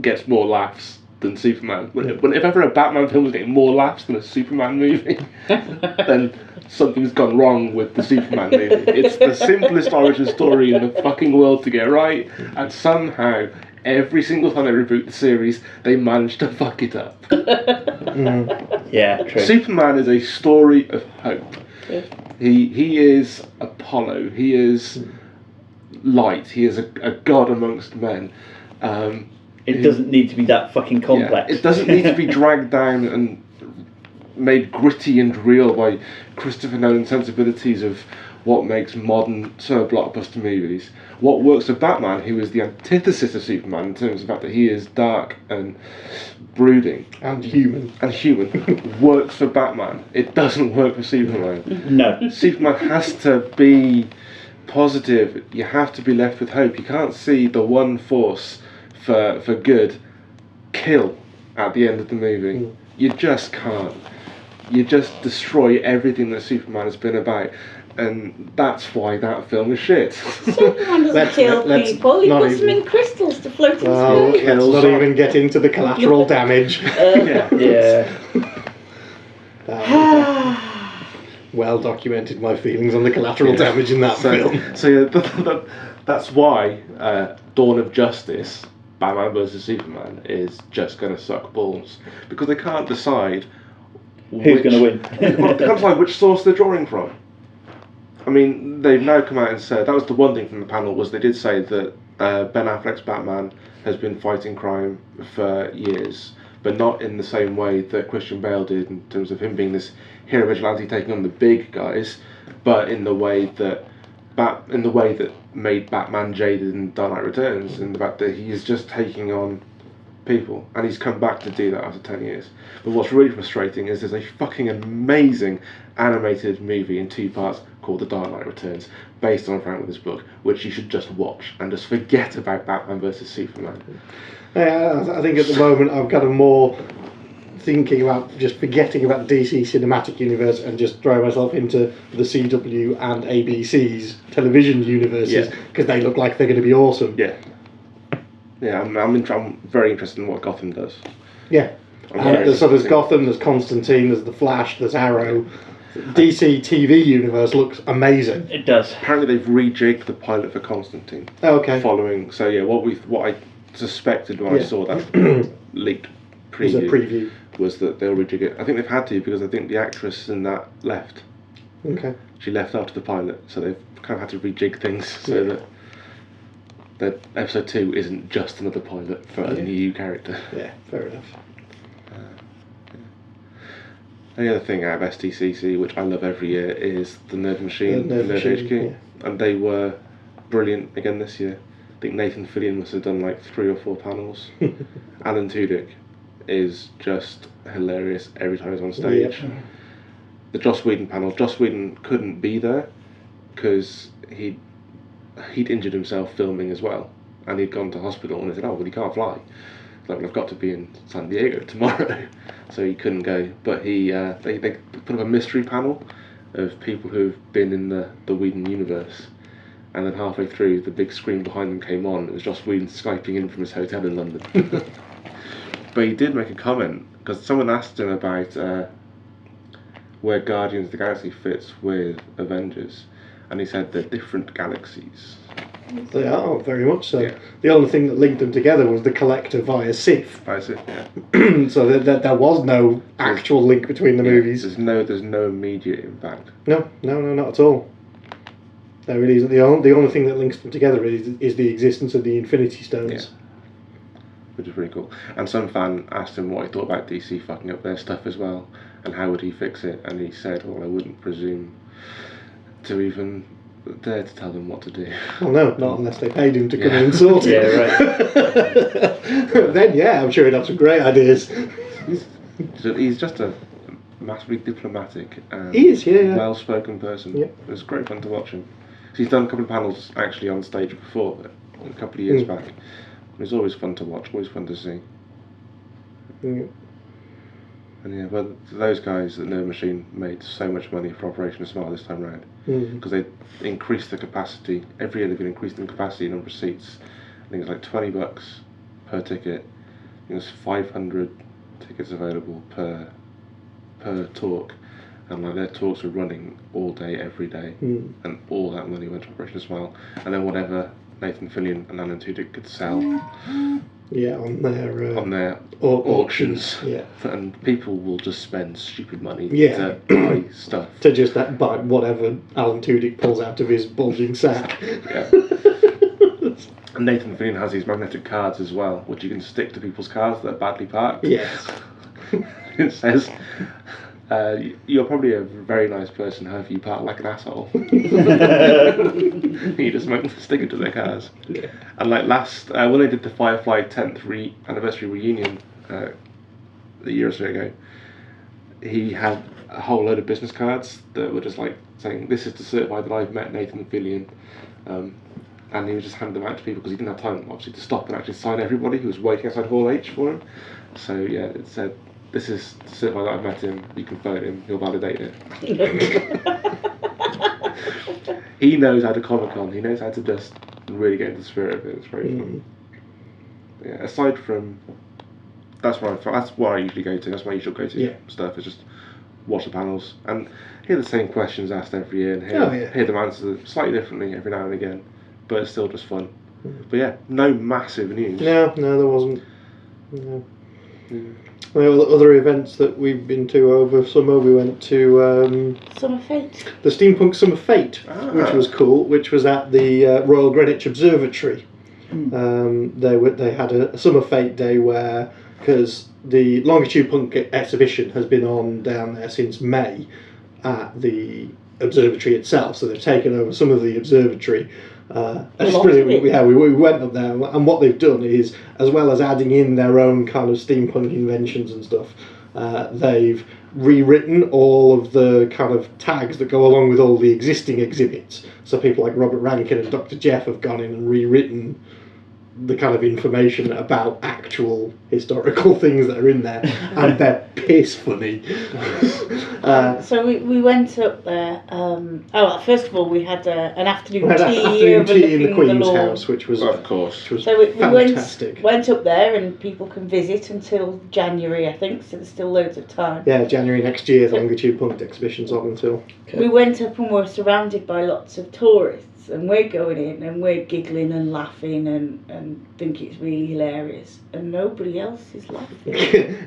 Speaker 1: gets more laughs than Superman. If ever a Batman film was getting more laughs than a Superman movie, then something's gone wrong with the Superman movie. It's the simplest origin story in the fucking world to get right, and somehow every single time they reboot the series, they manage to fuck it up.
Speaker 3: Yeah, true.
Speaker 1: Superman is a story of hope.
Speaker 4: Yeah.
Speaker 1: He is Apollo. He is light. He is a god amongst men.
Speaker 3: It doesn't need to be that fucking complex.
Speaker 1: Yeah, it doesn't need to be dragged down and made gritty and real by Christopher Nolan's sensibilities of what makes modern sort of blockbuster movies. What works for Batman, who is the antithesis of Superman in terms of the fact that he is dark and brooding
Speaker 2: And human.
Speaker 1: works for Batman. It doesn't work for Superman.
Speaker 3: No.
Speaker 1: Superman has to be positive. You have to be left with hope. You can't see the one force for good kill at the end of the movie. You just can't. You just destroy everything that Superman has been about, and that's why that film is shit.
Speaker 4: Superman doesn't kill people. He puts them in crystals to float in space.
Speaker 2: Let's not even get into the collateral damage.
Speaker 3: Yeah.
Speaker 2: Well documented my feelings on the collateral damage in that film.
Speaker 1: So yeah, that's why Dawn of Justice, Batman vs Superman, is just going to suck balls, because they can't decide
Speaker 3: Who's going to win?
Speaker 1: Well, they can't decide which source they're drawing from. I mean, they've now come out and said, that was the one thing from the panel, was they did say that Ben Affleck's Batman has been fighting crime for years, but not in the same way that Christian Bale did, in terms of him being this hero vigilante taking on the big guys, but in the way that made Batman jaded in Dark Knight Returns, and the fact that he is just taking on people, and he's come back to do that after 10 years. But what's really frustrating is there's a fucking amazing animated movie in 2 parts called The Dark Knight Returns, based on Frank Miller's book, which you should just watch and just forget about Batman vs Superman.
Speaker 2: I think at the moment I'm kind of more thinking about just forgetting about the DC cinematic universe and just throwing myself into the CW and ABC's television universes, because they look like they're going to be awesome.
Speaker 1: Yeah, I'm very interested in what Gotham does.
Speaker 2: Yeah. So there's Gotham, there's Constantine, there's The Flash, there's Arrow, DC TV universe looks amazing.
Speaker 3: It does.
Speaker 1: Apparently they've rejigged the pilot for Constantine.
Speaker 2: Oh, okay.
Speaker 1: Following, so yeah, what I suspected when I saw that leaked
Speaker 2: Was a
Speaker 1: preview
Speaker 2: preview.
Speaker 1: was that they'll rejig it. I think they've had to because I think the actress in that left.
Speaker 2: Okay.
Speaker 1: She left after the pilot, so they've kind of had to rejig things so that episode 2 isn't just another pilot for a new character.
Speaker 2: Yeah, fair enough.
Speaker 1: The other thing out of STCC, which I love every year, is the Nerd Machine,
Speaker 2: Nerd Machine,
Speaker 1: HQ.
Speaker 2: yeah.
Speaker 1: And they were brilliant again this year. I think Nathan Fillion must have done like 3 or 4 panels. Alan Tudyk is just hilarious every time he's on stage.
Speaker 2: Yep.
Speaker 1: The Joss Whedon panel, Joss Whedon couldn't be there because he'd injured himself filming as well, and he'd gone to hospital, and they said, "Oh, well, he can't fly." He's like, "Well, I've got to be in San Diego tomorrow," so he couldn't go. But they put up a mystery panel of people who've been in the Whedon universe, and then halfway through, the big screen behind them came on. It was Joss Whedon Skyping in from his hotel in London. But he did make a comment because someone asked him about where Guardians of the Galaxy fits with Avengers, and he said they're different galaxies.
Speaker 2: They are, very much so.
Speaker 1: Yeah.
Speaker 2: The only thing that linked them together was the Collector via Sif.
Speaker 1: That's it, yeah.
Speaker 2: So there was no actual link between the movies.
Speaker 1: There's no immediate impact.
Speaker 2: No, not at all. There really isn't. The only thing that links them together is the existence of the Infinity Stones.
Speaker 1: Yeah. Which is really cool. And some fan asked him what he thought about DC fucking up their stuff as well, and how would he fix it, and he said, well, I wouldn't presume to even dare to tell them what to do.
Speaker 2: Well, no, not unless they paid him to come in and sort it.
Speaker 3: Yeah, right.
Speaker 2: Then, yeah, I'm sure he'd have some great ideas.
Speaker 1: He's just a massively diplomatic and
Speaker 2: He is, yeah.
Speaker 1: well-spoken person.
Speaker 2: Yeah.
Speaker 1: It was great fun to watch him. He's done a couple of panels actually on stage before, a couple of years back. It was always fun to watch, always fun to see.
Speaker 2: Mm.
Speaker 1: And yeah, but those guys at Nerd Machine made so much money for Operation Smile this time round because they increased the capacity. Every year they've been increasing the capacity number of seats. I think it's like $20 per ticket. I think there's 500 tickets available per talk, and like their talks were running all day, every day, and all that money went to Operation Smile, and then whatever Nathan Fillion and Alan Tudyk could sell.
Speaker 2: Yeah, on their
Speaker 1: auctions.
Speaker 2: Yeah.
Speaker 1: And people will just spend stupid money
Speaker 2: Yeah.
Speaker 1: to buy stuff.
Speaker 2: To just buy whatever Alan Tudyk pulls out of his bulging sack.
Speaker 1: Yeah. And Nathan Fillion has these magnetic cards as well, which you can stick to people's cars that are badly parked.
Speaker 2: Yes.
Speaker 1: It says, you're probably a very nice person, however you park like an asshole. You just stick it to their cars.
Speaker 2: Yeah.
Speaker 1: And like when they did the Firefly 10th anniversary reunion a year or so ago, he had a whole load of business cards that were just like saying, "This is to certify that I've met Nathan Fillion," and he would just hand them out to people because he didn't have time, obviously, to stop and actually sign everybody who was waiting outside Hall H for him. So yeah, it said, "This is to certify that I've met him. You can phone him. He'll validate it." He knows how to Comic-Con. He knows how to just really get into the spirit of it. It's very fun. Yeah. Aside from that's what I usually go to. That's my usual go-to stuff. Is just watch the panels and hear the same questions asked every year, and hear them answered slightly differently every now and again. But it's still just fun. But yeah, no massive news.
Speaker 2: No, there wasn't. No. Well, other events that we've been to over summer, we went to
Speaker 4: Summer Fete.
Speaker 2: the Steampunk Summer Fete, which was cool, which was at the Royal Greenwich Observatory. They had a Summer Fete day where, because the Longitude Punk exhibition has been on down there since May at the observatory itself, so they've taken over some of the observatory. It's brilliant. We went up there, and what they've done is, as well as adding in their own kind of steampunk inventions and stuff, they've rewritten all of the kind of tags that go along with all the existing exhibits. So people like Robert Rankin and Dr. Jeff have gone in and rewritten the kind of information about actual historical things that are in there, and they're piss funny.
Speaker 4: So we went up there. First of all, we had an afternoon
Speaker 2: We had
Speaker 4: tea,
Speaker 2: afternoon tea in the Queen's
Speaker 4: lawn.
Speaker 2: house, which was
Speaker 1: Of course.
Speaker 4: So we
Speaker 2: fantastic.
Speaker 4: went up there, and people can visit until January, I think. So there's still loads of time.
Speaker 2: Yeah, January next year, the Longitude Punk exhibition's on until.
Speaker 4: We went up and we're surrounded by lots of tourists, and we're going in and we're giggling and laughing and think it's really hilarious, and nobody else is laughing.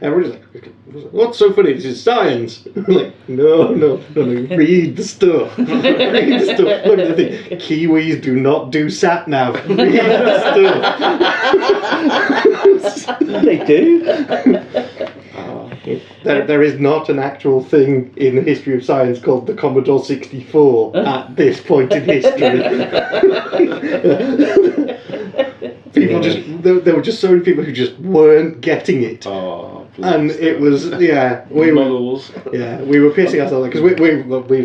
Speaker 2: Everybody's like, "What's so funny? This is science." I'm like, no, read the stuff. Read the stuff. Look at the thing. Kiwis do not do sat nav. Read the stuff.
Speaker 3: They do.
Speaker 2: There is not an actual thing in the history of science called the Commodore 64 at this point in history. There were just so many people who just weren't getting it.
Speaker 1: Oh,
Speaker 2: and it was, we were pissing ourselves because we'd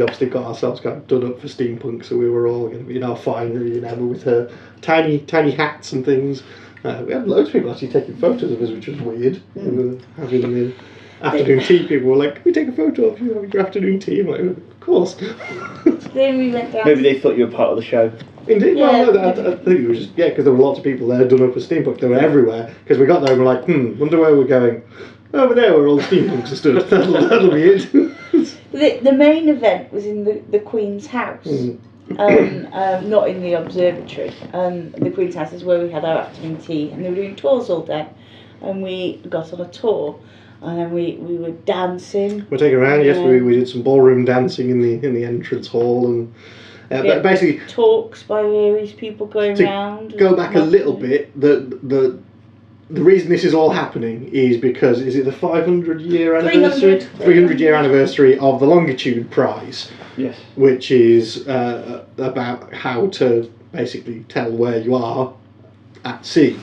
Speaker 2: obviously got ourselves kind of done up for steampunk, so we were all going to be in our finery and Emma with her tiny hats and things. We had loads of people actually taking photos of us, which was weird. We were having the afternoon tea. People were like, "Can we take a photo of you having your afternoon tea?" I'm like, "Of course."
Speaker 4: Then we went down.
Speaker 3: Maybe they thought you were part of the show.
Speaker 2: Indeed,
Speaker 4: Yeah.
Speaker 2: well, I think it was just because there were lots of people there done up for steampunk. They were everywhere because we got there and we're like, wonder where we're going. Over there where all the steampunks are stood. That'll be it.
Speaker 4: The main event was in the Queen's house. Not in the observatory. The Queen's house is where we had our afternoon tea, and they were doing tours all day, and we got on a tour, and then we were dancing.
Speaker 2: We're taking around. Yes, we did some ballroom dancing in the entrance hall, and but basically
Speaker 4: talks by various people going around.
Speaker 2: Go back a little bit. The reason this is all happening is because is it the 500-year anniversary? 300-year anniversary of the Longitude Prize.
Speaker 3: Yes.
Speaker 2: Which is about how to basically tell where you are at sea.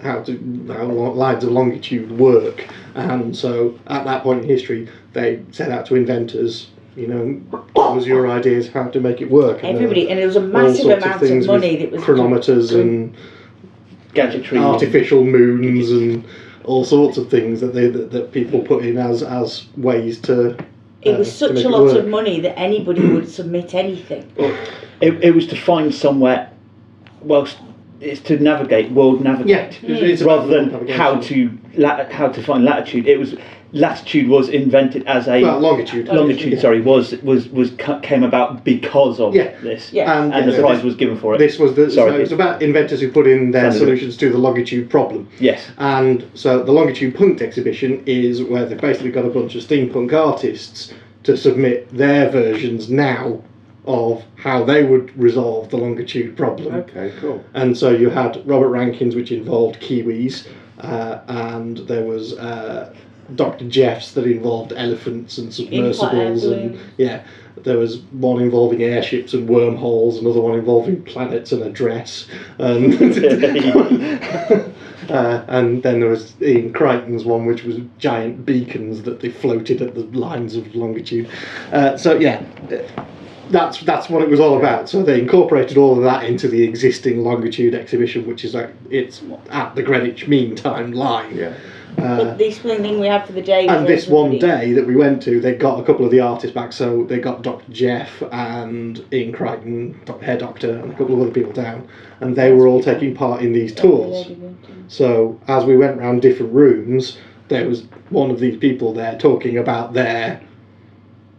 Speaker 2: How lines of longitude work. And so at that point in history, they set out to inventors, what was your ideas how to make it work?
Speaker 4: Everybody, and there was a massive amount of money that was
Speaker 2: chronometers and
Speaker 3: gadgetry,
Speaker 2: artificial moons and all sorts of things that people put in as ways to.
Speaker 4: It was such a lot of money that anybody would submit anything.
Speaker 3: It was to find somewhere. Well, it's to navigate, world navigate,
Speaker 2: it's
Speaker 3: rather than how to find latitude. It was latitude was invented as a
Speaker 2: longitude.
Speaker 3: Longitude, sorry, came about because of this.
Speaker 4: Yeah.
Speaker 3: And the prize was given for it.
Speaker 2: This was it's about inventors who put in their solutions to the longitude problem.
Speaker 3: Yes.
Speaker 2: And so the Longitude Punk exhibition is where they've basically got a bunch of steampunk artists to submit their versions now of how they would resolve the longitude problem.
Speaker 1: Okay, cool.
Speaker 2: And so you had Robert Rankin's, which involved Kiwis, and there was Dr. Jeff's that involved elephants and submersibles, and there was one involving airships and wormholes, another one involving planets and a dress, and and then there was Ian Crichton's one, which was giant beacons that they floated at the lines of longitude. That's what it was all about. So they incorporated all of that into the existing longitude exhibition, which is it's at the Greenwich Mean Time line.
Speaker 1: Yeah.
Speaker 4: But the thing we had for the day.
Speaker 2: And this one day that we went to, they got a couple of the artists back. So they got Dr. Jeff and Ian Crichton, Hair Doctor, and a couple of other people down, and they were all taking part in these tours. So as we went around different rooms, there was one of these people there talking about their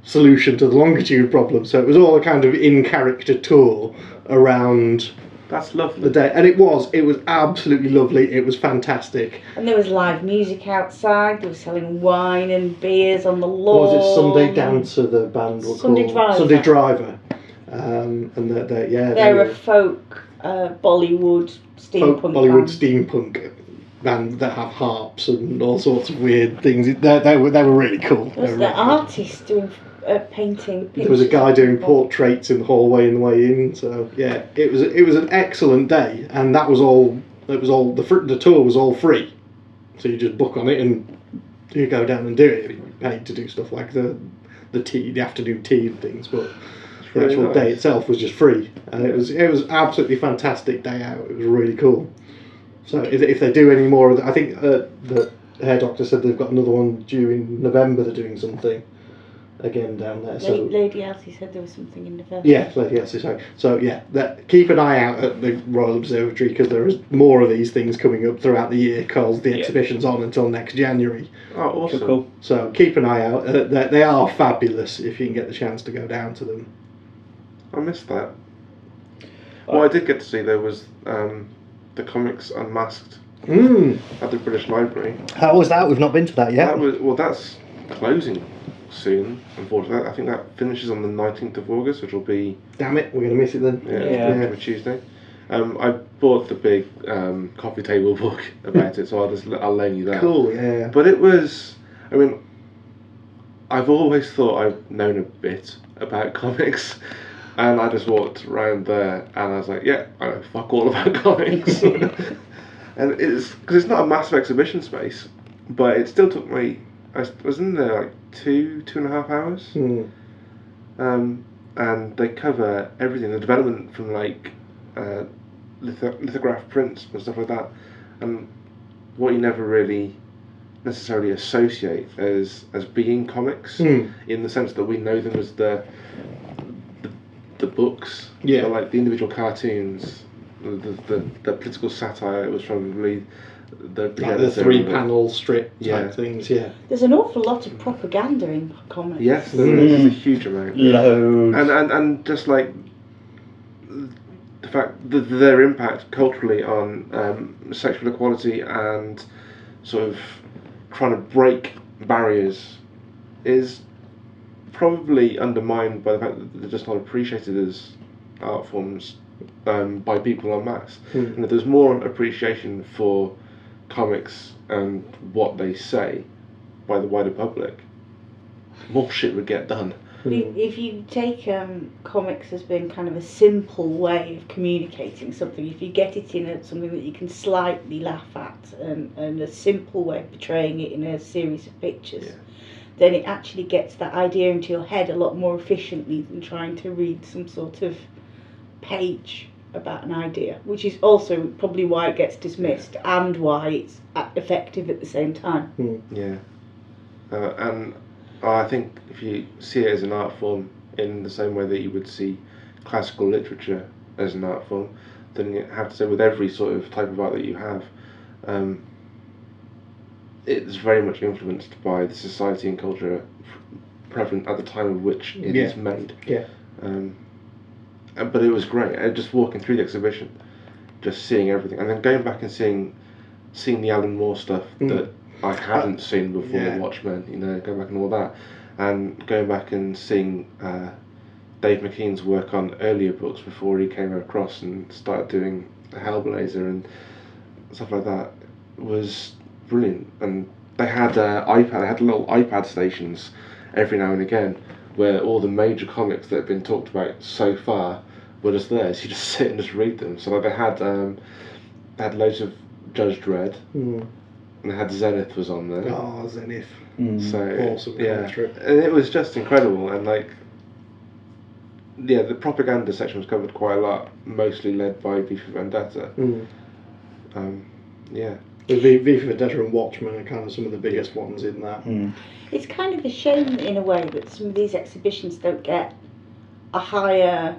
Speaker 2: solution to the longitude problem. So it was all a kind of in-character tour around.
Speaker 1: That's lovely.
Speaker 2: The day, and it was absolutely lovely. It was fantastic.
Speaker 4: And there was live music outside. They were selling wine and beers on the lawn.
Speaker 2: What was it, Sunday Dancer? The band were
Speaker 4: Sunday
Speaker 2: called
Speaker 4: Driver.
Speaker 2: Sunday Driver. And
Speaker 4: they're a folk Bollywood steampunk
Speaker 2: Bollywood
Speaker 4: band.
Speaker 2: steampunk band that have harps and all sorts of weird things. They were really cool.
Speaker 4: Was the artist doing painting?
Speaker 2: There was a guy doing portraits in the hallway on the way in. So yeah, it was an excellent day, and that was all. It was all the tour was all free, so you just book on it and you go down and do it. You paid to do stuff like the afternoon tea and things, but the actual day itself was just free, and it was absolutely fantastic day out. It was really cool. So if they do any more of that, I think the hair doctor said they've got another one due in November. They're doing something again down there.
Speaker 4: Lady Elsie said there was something in November.
Speaker 2: Yeah, Lady Elsie, sorry. So yeah, keep an eye out at the Royal Observatory because there is more of these things coming up throughout the year because the exhibition's on until next January.
Speaker 1: Oh, awesome.
Speaker 3: Cool.
Speaker 2: So keep an eye out. They are fabulous if you can get the chance to go down to them.
Speaker 1: I missed that. What I did get to see though was the comics unmasked at the British Library.
Speaker 2: How was that? We've not been to that yet.
Speaker 1: That's closing soon, unfortunately. I think that finishes on the 19th of August, which will be...
Speaker 2: Damn it, we're going to miss it then.
Speaker 1: Yeah. Tuesday. I bought the big coffee table book about it, so I'll loan you that.
Speaker 2: Cool, yeah.
Speaker 1: But it was... I mean, I've always thought I've known a bit about comics, and I just walked around there and I was like, yeah, I know fuck all about comics. And it's... Because it's not a massive exhibition space, but it still took me... I was in there like 2.5 hours. And they cover everything, the development from like lithograph prints and stuff like that, and what you never really necessarily associate as being comics, in the sense that we know them as the books, like the individual cartoons, the political satire. It was probably the
Speaker 2: 3-panel strip type things.
Speaker 4: There's an awful lot of propaganda in comics.
Speaker 1: Yes, there's a huge amount.
Speaker 3: Loads.
Speaker 1: And just like the fact that their impact culturally on sexual equality and sort of trying to break barriers is probably undermined by the fact that they're just not appreciated as art forms by people en masse. And if there's more appreciation for comics and what they say by the wider public, more shit would get done.
Speaker 4: If you take comics as being kind of a simple way of communicating something, if you get it in something that you can slightly laugh at and a simple way of portraying it in a series of pictures, then it actually gets that idea into your head a lot more efficiently than trying to read some sort of page about an idea, which is also probably why it gets dismissed and why it's effective at the same time.
Speaker 1: And I think if you see it as an art form in the same way that you would see classical literature as an art form, then you have to say with every sort of type of art that you have, it's very much influenced by the society and culture prevalent at the time of which it is made. But it was great. Just walking through the exhibition, just seeing everything, and then going back and seeing the Alan Moore stuff that I hadn't seen before, Watchmen, going back and all that, and going back and seeing Dave McKean's work on earlier books before he came across and started doing Hellblazer and stuff like that was brilliant. And they had little iPad stations every now and again, where all the major comics that have been talked about so far were just there, so you just sit and just read them. So like they had loads of Judge Dredd, and they had Zenith was on there.
Speaker 2: Oh, Zenith!
Speaker 1: So
Speaker 2: awesome,
Speaker 1: and it was just incredible. And like, the propaganda section was covered quite a lot, mostly led by V for Vendetta.
Speaker 2: The V for Vendetta and Watchmen are kind of some of the biggest ones in that.
Speaker 4: It's kind of a shame in a way that some of these exhibitions don't get a higher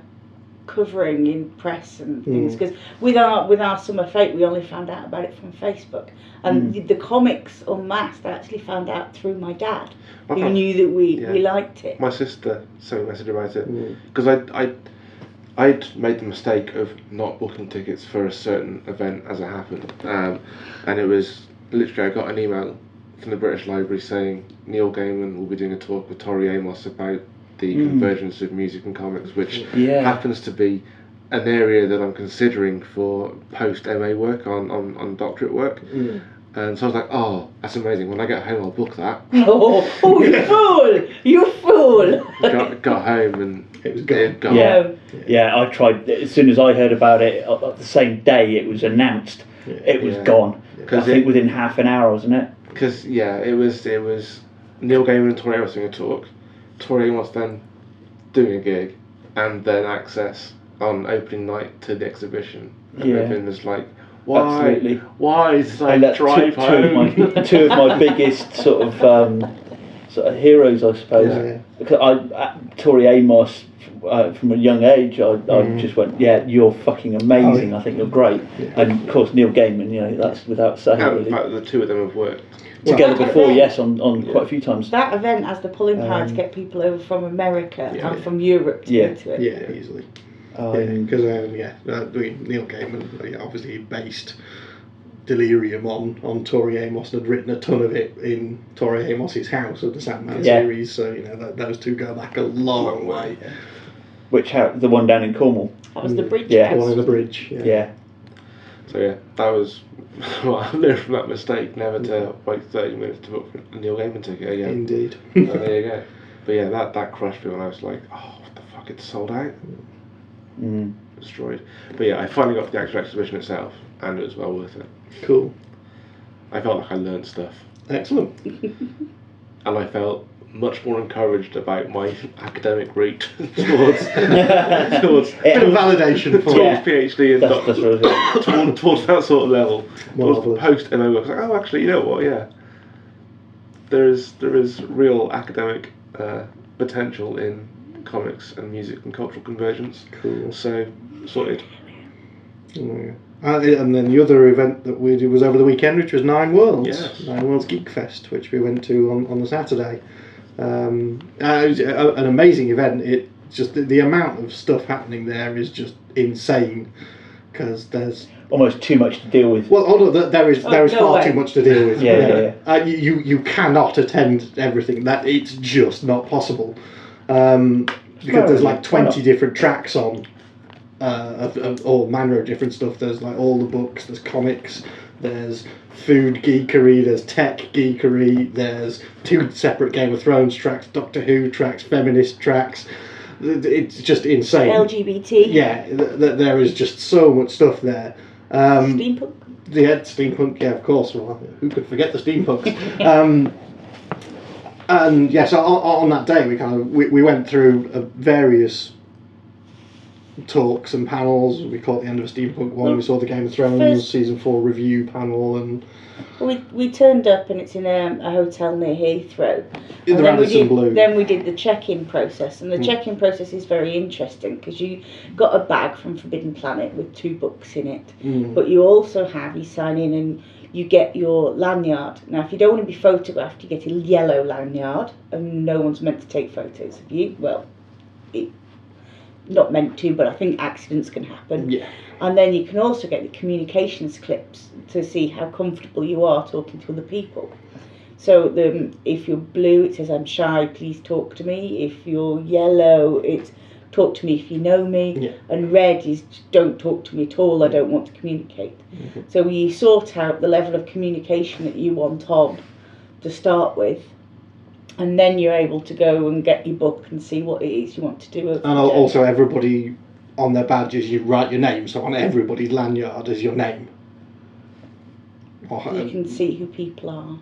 Speaker 4: covering in press and things, because with our Summer Fate we only found out about it from Facebook, and the comics en masse I actually found out through my dad, who knew that we liked it.
Speaker 1: My sister sent me a message about it, because I'd made the mistake of not booking tickets for a certain event as it happened, and it was literally I got an email from the British Library saying Neil Gaiman will be doing a talk with Tori Amos about the convergence of music and comics, which happens to be an area that I'm considering for post-MA work on doctorate work. And so I was like, oh, that's amazing. When I get home, I'll book that.
Speaker 4: Oh, you fool! You fool!
Speaker 1: got home and
Speaker 2: it was gone.
Speaker 3: I tried. As soon as I heard about it, the same day it was announced, it was gone. I think within half an hour, wasn't it?
Speaker 1: Because it was Neil Gaiman and Tori Amos doing a talk, Tori Amos then doing a gig, and then access on opening night to the exhibition. And they've been just like, Why?
Speaker 3: Absolutely.
Speaker 1: Why is
Speaker 3: And
Speaker 1: like drive home?
Speaker 3: two of my biggest sort of heroes, I suppose.
Speaker 2: Yeah.
Speaker 3: Because Tori Amos, from a young age, I just went, yeah, you're fucking amazing.
Speaker 2: Oh, yeah.
Speaker 3: I think you're great.
Speaker 2: Yeah.
Speaker 3: And of course, Neil Gaiman, that's without saying.
Speaker 1: And
Speaker 3: Really.
Speaker 1: the fact that the two of them have worked.
Speaker 3: Together
Speaker 4: That
Speaker 3: before,
Speaker 4: event-
Speaker 3: yes, on quite a few times.
Speaker 4: That event has the pulling power to get people over from America and from Europe to
Speaker 3: Yeah.
Speaker 4: go to it.
Speaker 2: Yeah, easily. Because Neil Gaiman obviously based Delirium on Tori Amos and had written a ton of it in Tori Amos's house of the Sandman series. So those two go back a long way.
Speaker 3: Which the one down in Cornwall.
Speaker 4: That was the bridge.
Speaker 3: Yeah.
Speaker 2: The one in the bridge.
Speaker 3: Yeah.
Speaker 1: So yeah, that was. Well, I learned from that mistake never to wait 30 minutes to book a Neil Gaiman ticket again.
Speaker 2: Indeed.
Speaker 1: So there you go. But yeah, that crushed me when I was like, oh, what the fuck, it's sold out. Destroyed. But yeah, I finally got to the actual exhibition itself, and it was well worth it.
Speaker 2: Cool.
Speaker 1: I felt like I learned stuff,
Speaker 2: Excellent.
Speaker 1: and I felt much more encouraged about my academic route towards
Speaker 2: Bit of validation for
Speaker 3: Yeah.
Speaker 1: PhD and
Speaker 3: That's really good.
Speaker 1: towards that sort of level. Towards
Speaker 2: Marvellous.
Speaker 1: post MO, I was like, oh, actually, you know what? Yeah, there is real academic potential in comics and music and cultural convergence.
Speaker 2: Cool.
Speaker 1: So sorted.
Speaker 2: Yeah. And then the other event that we did was over the weekend, which was Nine Worlds.
Speaker 1: Yes.
Speaker 2: Nine Worlds Geek Fest, which we went to on the Saturday. It was an amazing event. It just the amount of stuff happening there is just insane, because there's
Speaker 3: Almost too much to deal with.
Speaker 2: there is
Speaker 4: no
Speaker 2: far
Speaker 4: way.
Speaker 2: too much to deal with.
Speaker 3: Yeah.
Speaker 2: You cannot attend everything. That it's just not possible, because there's like 20 different tracks on. Of all manner of different stuff. There's like all the books, there's comics, there's food geekery, there's tech geekery, there's 2 separate Game of Thrones tracks, Doctor Who tracks, feminist tracks. It's just insane.
Speaker 4: LGBT.
Speaker 2: Yeah, there is just so much stuff there.
Speaker 4: Steampunk.
Speaker 2: Yeah, steampunk, yeah, of course. Well, who could forget the steampunks? And yeah, so on that day we went through various talks and panels. We caught the end of a steampunk one. We saw the Game of Thrones season 4 review panel, and
Speaker 4: We turned up and it's in a hotel near Heathrow.
Speaker 2: In the Radisson Blu.
Speaker 4: Then we did the check-in process, and the check-in process is very interesting because you got a bag from Forbidden Planet with 2 books in it, but you also you sign in and you get your lanyard. Now, if you don't want to be photographed, you get a yellow lanyard, and no one's meant to take photos of you. Well, not meant to, but I think accidents can happen.
Speaker 2: Yeah.
Speaker 4: And then you can also get the communications clips to see how comfortable you are talking to other people. So if you're blue, it says I'm shy, please talk to me. If you're yellow, it's talk to me if you know me.
Speaker 2: Yeah.
Speaker 4: And red is don't talk to me at all, I don't want to communicate. So you sort out the level of communication that you want on to start with. And then you're able to go and get your book and see what it is you want to do.
Speaker 2: And also everybody on their badges, you write your name. So on everybody's lanyard is your name.
Speaker 4: You can see who people are.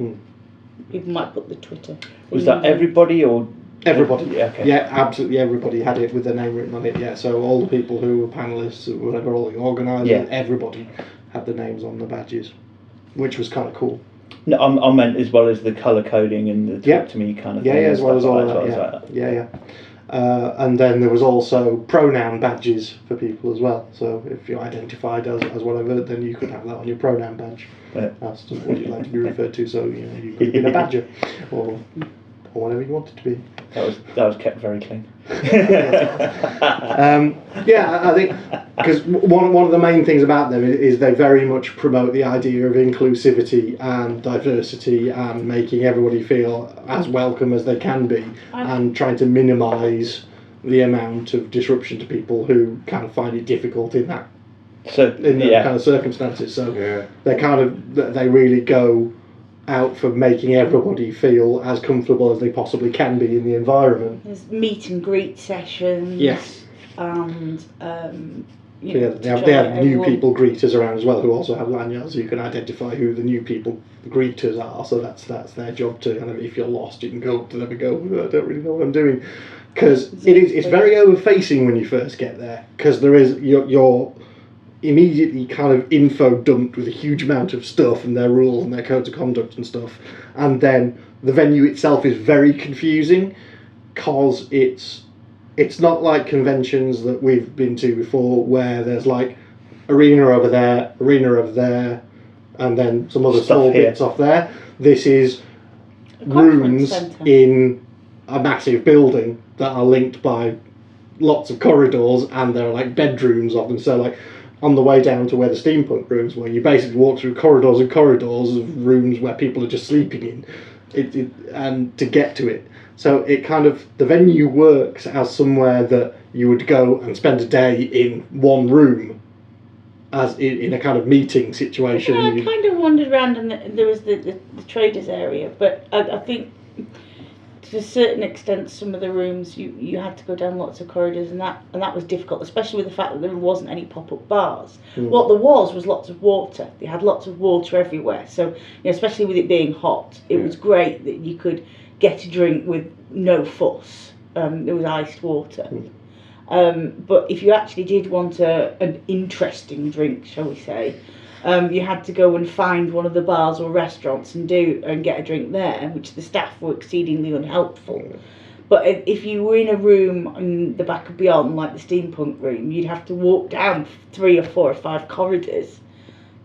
Speaker 4: People might put the Twitter.
Speaker 3: Was that everybody or?
Speaker 2: Everybody.
Speaker 3: Yeah, okay.
Speaker 2: Yeah, absolutely everybody had it with their name written on it. Yeah, so all the people who were panellists, or whatever, all the organisers, everybody had the names on the badges, which was kind of cool.
Speaker 3: No, I meant as well as the colour coding and the talk to me kind of thing.
Speaker 2: Yeah, as well as all
Speaker 3: like
Speaker 2: that. Yeah. And then there was also pronoun badges for people as well. So if you're identified as whatever, then you could have that on your pronoun badge.
Speaker 3: Yeah.
Speaker 2: That's just what you'd like to be referred to. So you could have been a badger or whatever you wanted to be.
Speaker 3: That was kept very clean.
Speaker 2: I think because one of the main things about them is they very much promote the idea of inclusivity and diversity and making everybody feel as welcome as they can be, and trying to minimise the amount of disruption to people who kind of find it difficult in that kind of circumstances. So they really go out for making everybody feel as comfortable as they possibly can be in the environment.
Speaker 4: There's meet and greet sessions.
Speaker 2: Yes.
Speaker 4: And
Speaker 2: they have new people greeters around as well, who also have lanyards, so you can identify who the new people greeters are. So that's their job to kind of, if you're lost, you can go up to them and go, I don't really know what I'm doing, because it's very over-facing when you first get there, because there is you're immediately kind of info dumped with a huge amount of stuff and their rules and their codes of conduct and stuff, and then the venue itself is very confusing because it's not like conventions that we've been to before where there's like arena over there, and then some other
Speaker 3: Stuff
Speaker 2: small
Speaker 3: here.
Speaker 2: bits off there. This is
Speaker 4: conference
Speaker 2: rooms
Speaker 4: centre.
Speaker 2: in a massive building that are linked by lots of corridors, and there are like bedrooms of them. So like on the way down to where the steampunk rooms were, you basically walk through corridors and corridors of rooms where people are just sleeping in, and to get to it. So it kind of, the venue works as somewhere that you would go and spend a day in one room, as in a kind of meeting situation.
Speaker 4: Yeah, I kind of wandered around, and there was the traders area, but I think to a certain extent some of the rooms you had to go down lots of corridors, and that was difficult, especially with the fact that there wasn't any pop-up bars. What there was lots of water. They had lots of water everywhere, so especially with it being hot, it was great that you could get a drink with no fuss. There was iced water. But if you actually did want an interesting drink, shall we say, you had to go and find one of the bars or restaurants and get a drink there, which the staff were exceedingly unhelpful. But if you were in a room in the back of Beyond, like the steampunk room, you'd have to walk down 3 or 4 or 5 corridors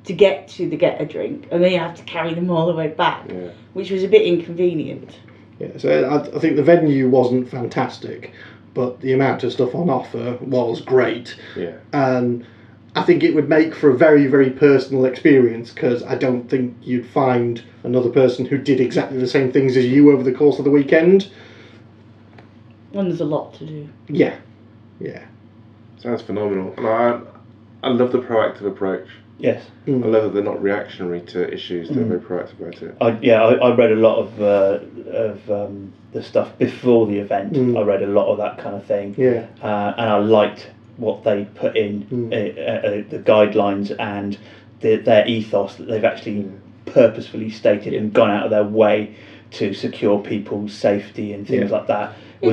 Speaker 4: to get a drink, and then you have to carry them all the way back, which was a bit inconvenient.
Speaker 2: Yeah, so I think the venue wasn't fantastic, but the amount of stuff on offer was great.
Speaker 1: Yeah.
Speaker 2: And I think it would make for a very, very personal experience, because I don't think you'd find another person who did exactly the same things as you over the course of the weekend.
Speaker 4: And there's a lot to do.
Speaker 2: Yeah.
Speaker 1: Sounds phenomenal. And I love the proactive approach.
Speaker 3: Yes.
Speaker 1: I love that they're not reactionary to issues, they're very proactive about it.
Speaker 3: I read a lot of the stuff before the event. I read a lot of that kind of thing.
Speaker 2: Yeah.
Speaker 3: And I liked what they put in, the guidelines and their ethos that they've actually purposefully stated and gone out of their way to secure people's safety and things like that. I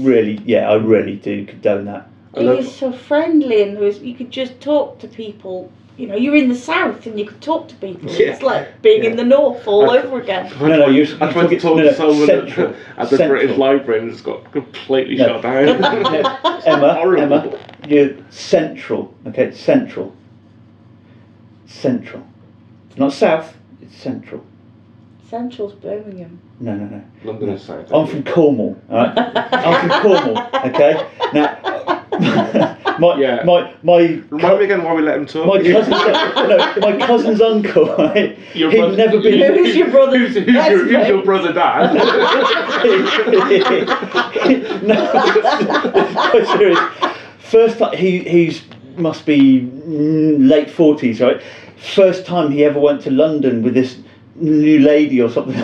Speaker 3: really do condone that.
Speaker 4: It was so friendly, and you could just talk to people. You're in the south and you could talk to people.
Speaker 2: Yeah.
Speaker 4: It's like being in the north all over again.
Speaker 1: I tried to talk to someone at the British Library and it's got completely shut down.
Speaker 3: Emma, you're central, okay? Central. It's not south, it's central.
Speaker 4: Central's Birmingham.
Speaker 3: No.
Speaker 1: London is south.
Speaker 3: I'm from Cornwall, alright? I'm from Cornwall, okay? Now, my
Speaker 1: Remind me again why we let him talk.
Speaker 3: my cousin's uncle, right?
Speaker 1: Your
Speaker 3: He'd
Speaker 1: brother-
Speaker 3: never been.
Speaker 4: Who's your brother?
Speaker 1: Who's your brother dad?
Speaker 3: No, serious. First time he's must be late 40s, right? First time he ever went to London with this new lady or something.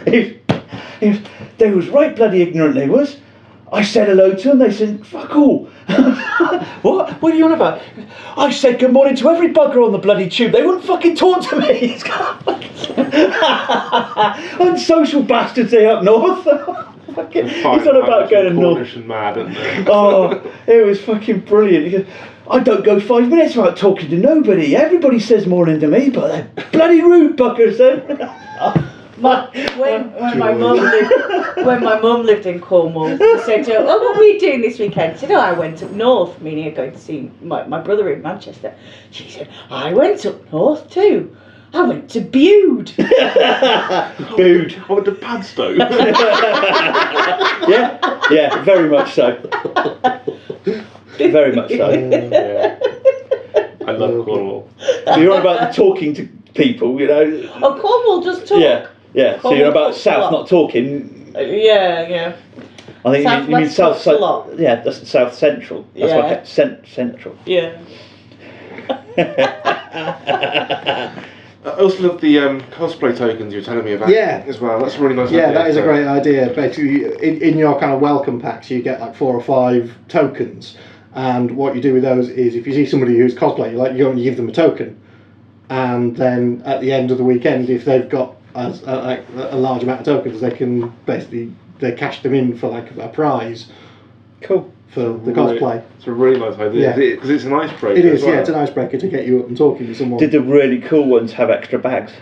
Speaker 3: They was right bloody ignorant, they was. I said hello to them, they said, fuck all. What are you on about? I said good morning to every bugger on the bloody tube, they wouldn't fucking talk to me. Unsocial bastards, they up north. He's on about going to north.
Speaker 1: And mad, aren't they?
Speaker 3: Oh, it was fucking brilliant. He goes, I don't go 5 minutes without talking to nobody. Everybody says morning to me, but they're bloody rude buggers then.
Speaker 4: When my mum lived in Cornwall, I said to her, "Oh, what were you doing this weekend?" She said, "Oh, I went up north," meaning I'm going to see my brother in Manchester. She said, "I went up north too. I went to Bude."
Speaker 3: Bude.
Speaker 1: I went to Padstow.
Speaker 3: Yeah, very much so. Very much so.
Speaker 1: Yeah. I love Cornwall.
Speaker 3: You're on about the talking to people,
Speaker 4: Oh, Cornwall just talk.
Speaker 3: Yeah. So you're about south not talking.
Speaker 4: Yeah.
Speaker 3: I think you mean south.
Speaker 4: Talks a lot.
Speaker 3: Yeah, that's south central. That's why I kept central.
Speaker 4: Yeah.
Speaker 1: I also love the cosplay tokens you were telling me about as well. That's a really nice idea.
Speaker 2: Yeah, that is a great idea. Basically, in your kind of welcome packs, you get like 4 or 5 tokens. And what you do with those is, if you see somebody who's cosplay, you go and you give them a token. And then at the end of the weekend, if they've got a large amount of tokens, they can basically, they cash them in for like a prize.
Speaker 3: Cool.
Speaker 2: for the cosplay.
Speaker 1: It's a really nice idea, because it's an icebreaker.
Speaker 2: It is,
Speaker 1: as well.
Speaker 2: it's an icebreaker to get you up and talking to someone.
Speaker 3: Did the really cool ones have extra bags?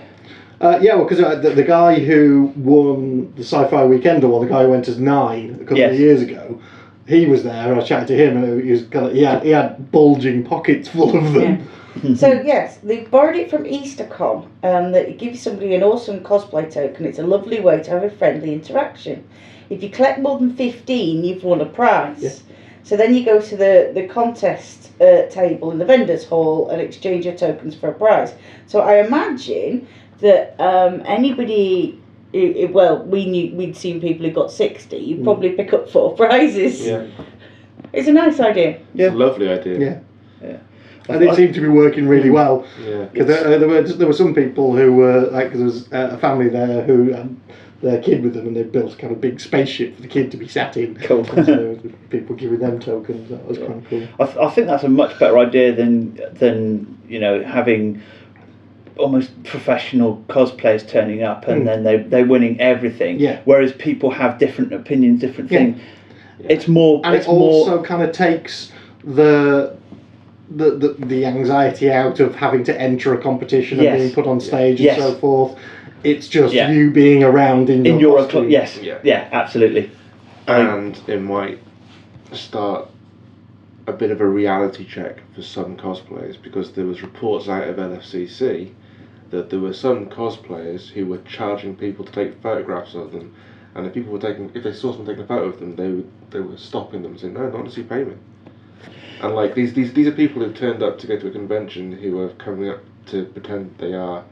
Speaker 2: Because the guy who won the Sci-Fi Weekender, or the guy who went as 9 a couple of years ago, he was there. I chatted to him, and he had bulging pockets full of them.
Speaker 4: Yeah. So yes, they borrowed it from EasterCon, that it gives somebody an awesome cosplay token. It's a lovely way to have a friendly interaction. If you collect more than 15, you've won a prize. Yeah. So then you go to the contest table in the vendors hall and exchange your tokens for a prize. So I imagine that anybody, we'd seen people who got 60, you'd probably pick up 4 prizes. Yeah. It's a nice idea.
Speaker 1: Yeah. It's a lovely idea.
Speaker 2: Yeah. And it seemed to be working really well.
Speaker 1: Yeah.
Speaker 2: Because there were some people who were, like, there was a family there who had their kid with them, and they built a kind of big spaceship for the kid to be sat in.
Speaker 3: Cool.
Speaker 2: And so people giving them tokens. That was kind of cool.
Speaker 3: I think that's a much better idea than having almost professional cosplayers turning up and then they're winning everything.
Speaker 2: Yeah.
Speaker 3: Whereas people have different opinions, different things. Yeah. It's more.
Speaker 2: And it also kind of takes the anxiety out of having to enter a competition and being put on stage and so forth. It's just you being around in your costume.
Speaker 3: Yeah, absolutely.
Speaker 1: And it might start a bit of a reality check for some cosplayers, because there was reports out of LFCC that there were some cosplayers who were charging people to take photographs of them, and if they saw someone taking a photo of them, they were stopping them and saying, no, not unless you pay me. And like these are people who've turned up to go to a convention who are coming up to pretend they are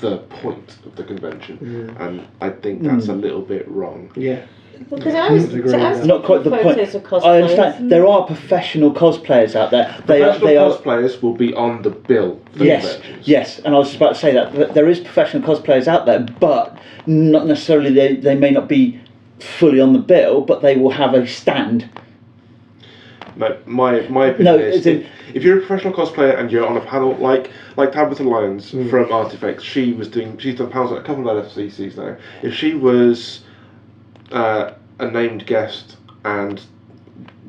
Speaker 1: the point of the convention, and I think that's a little bit wrong.
Speaker 2: Yeah.
Speaker 4: Because I was
Speaker 3: not quite the point. I understand. There are professional cosplayers out there.
Speaker 1: Cosplayers will be on the bill for conventions.
Speaker 3: Yes, and I was just about to say that there is professional cosplayers out there, but not necessarily. They may not be fully on the bill, but they will have a stand.
Speaker 1: No, my opinion is if you're a professional cosplayer and you're on a panel like Tabitha Lyons from Artifacts, she's done panels at a couple of LFCCs now. If she was a named guest and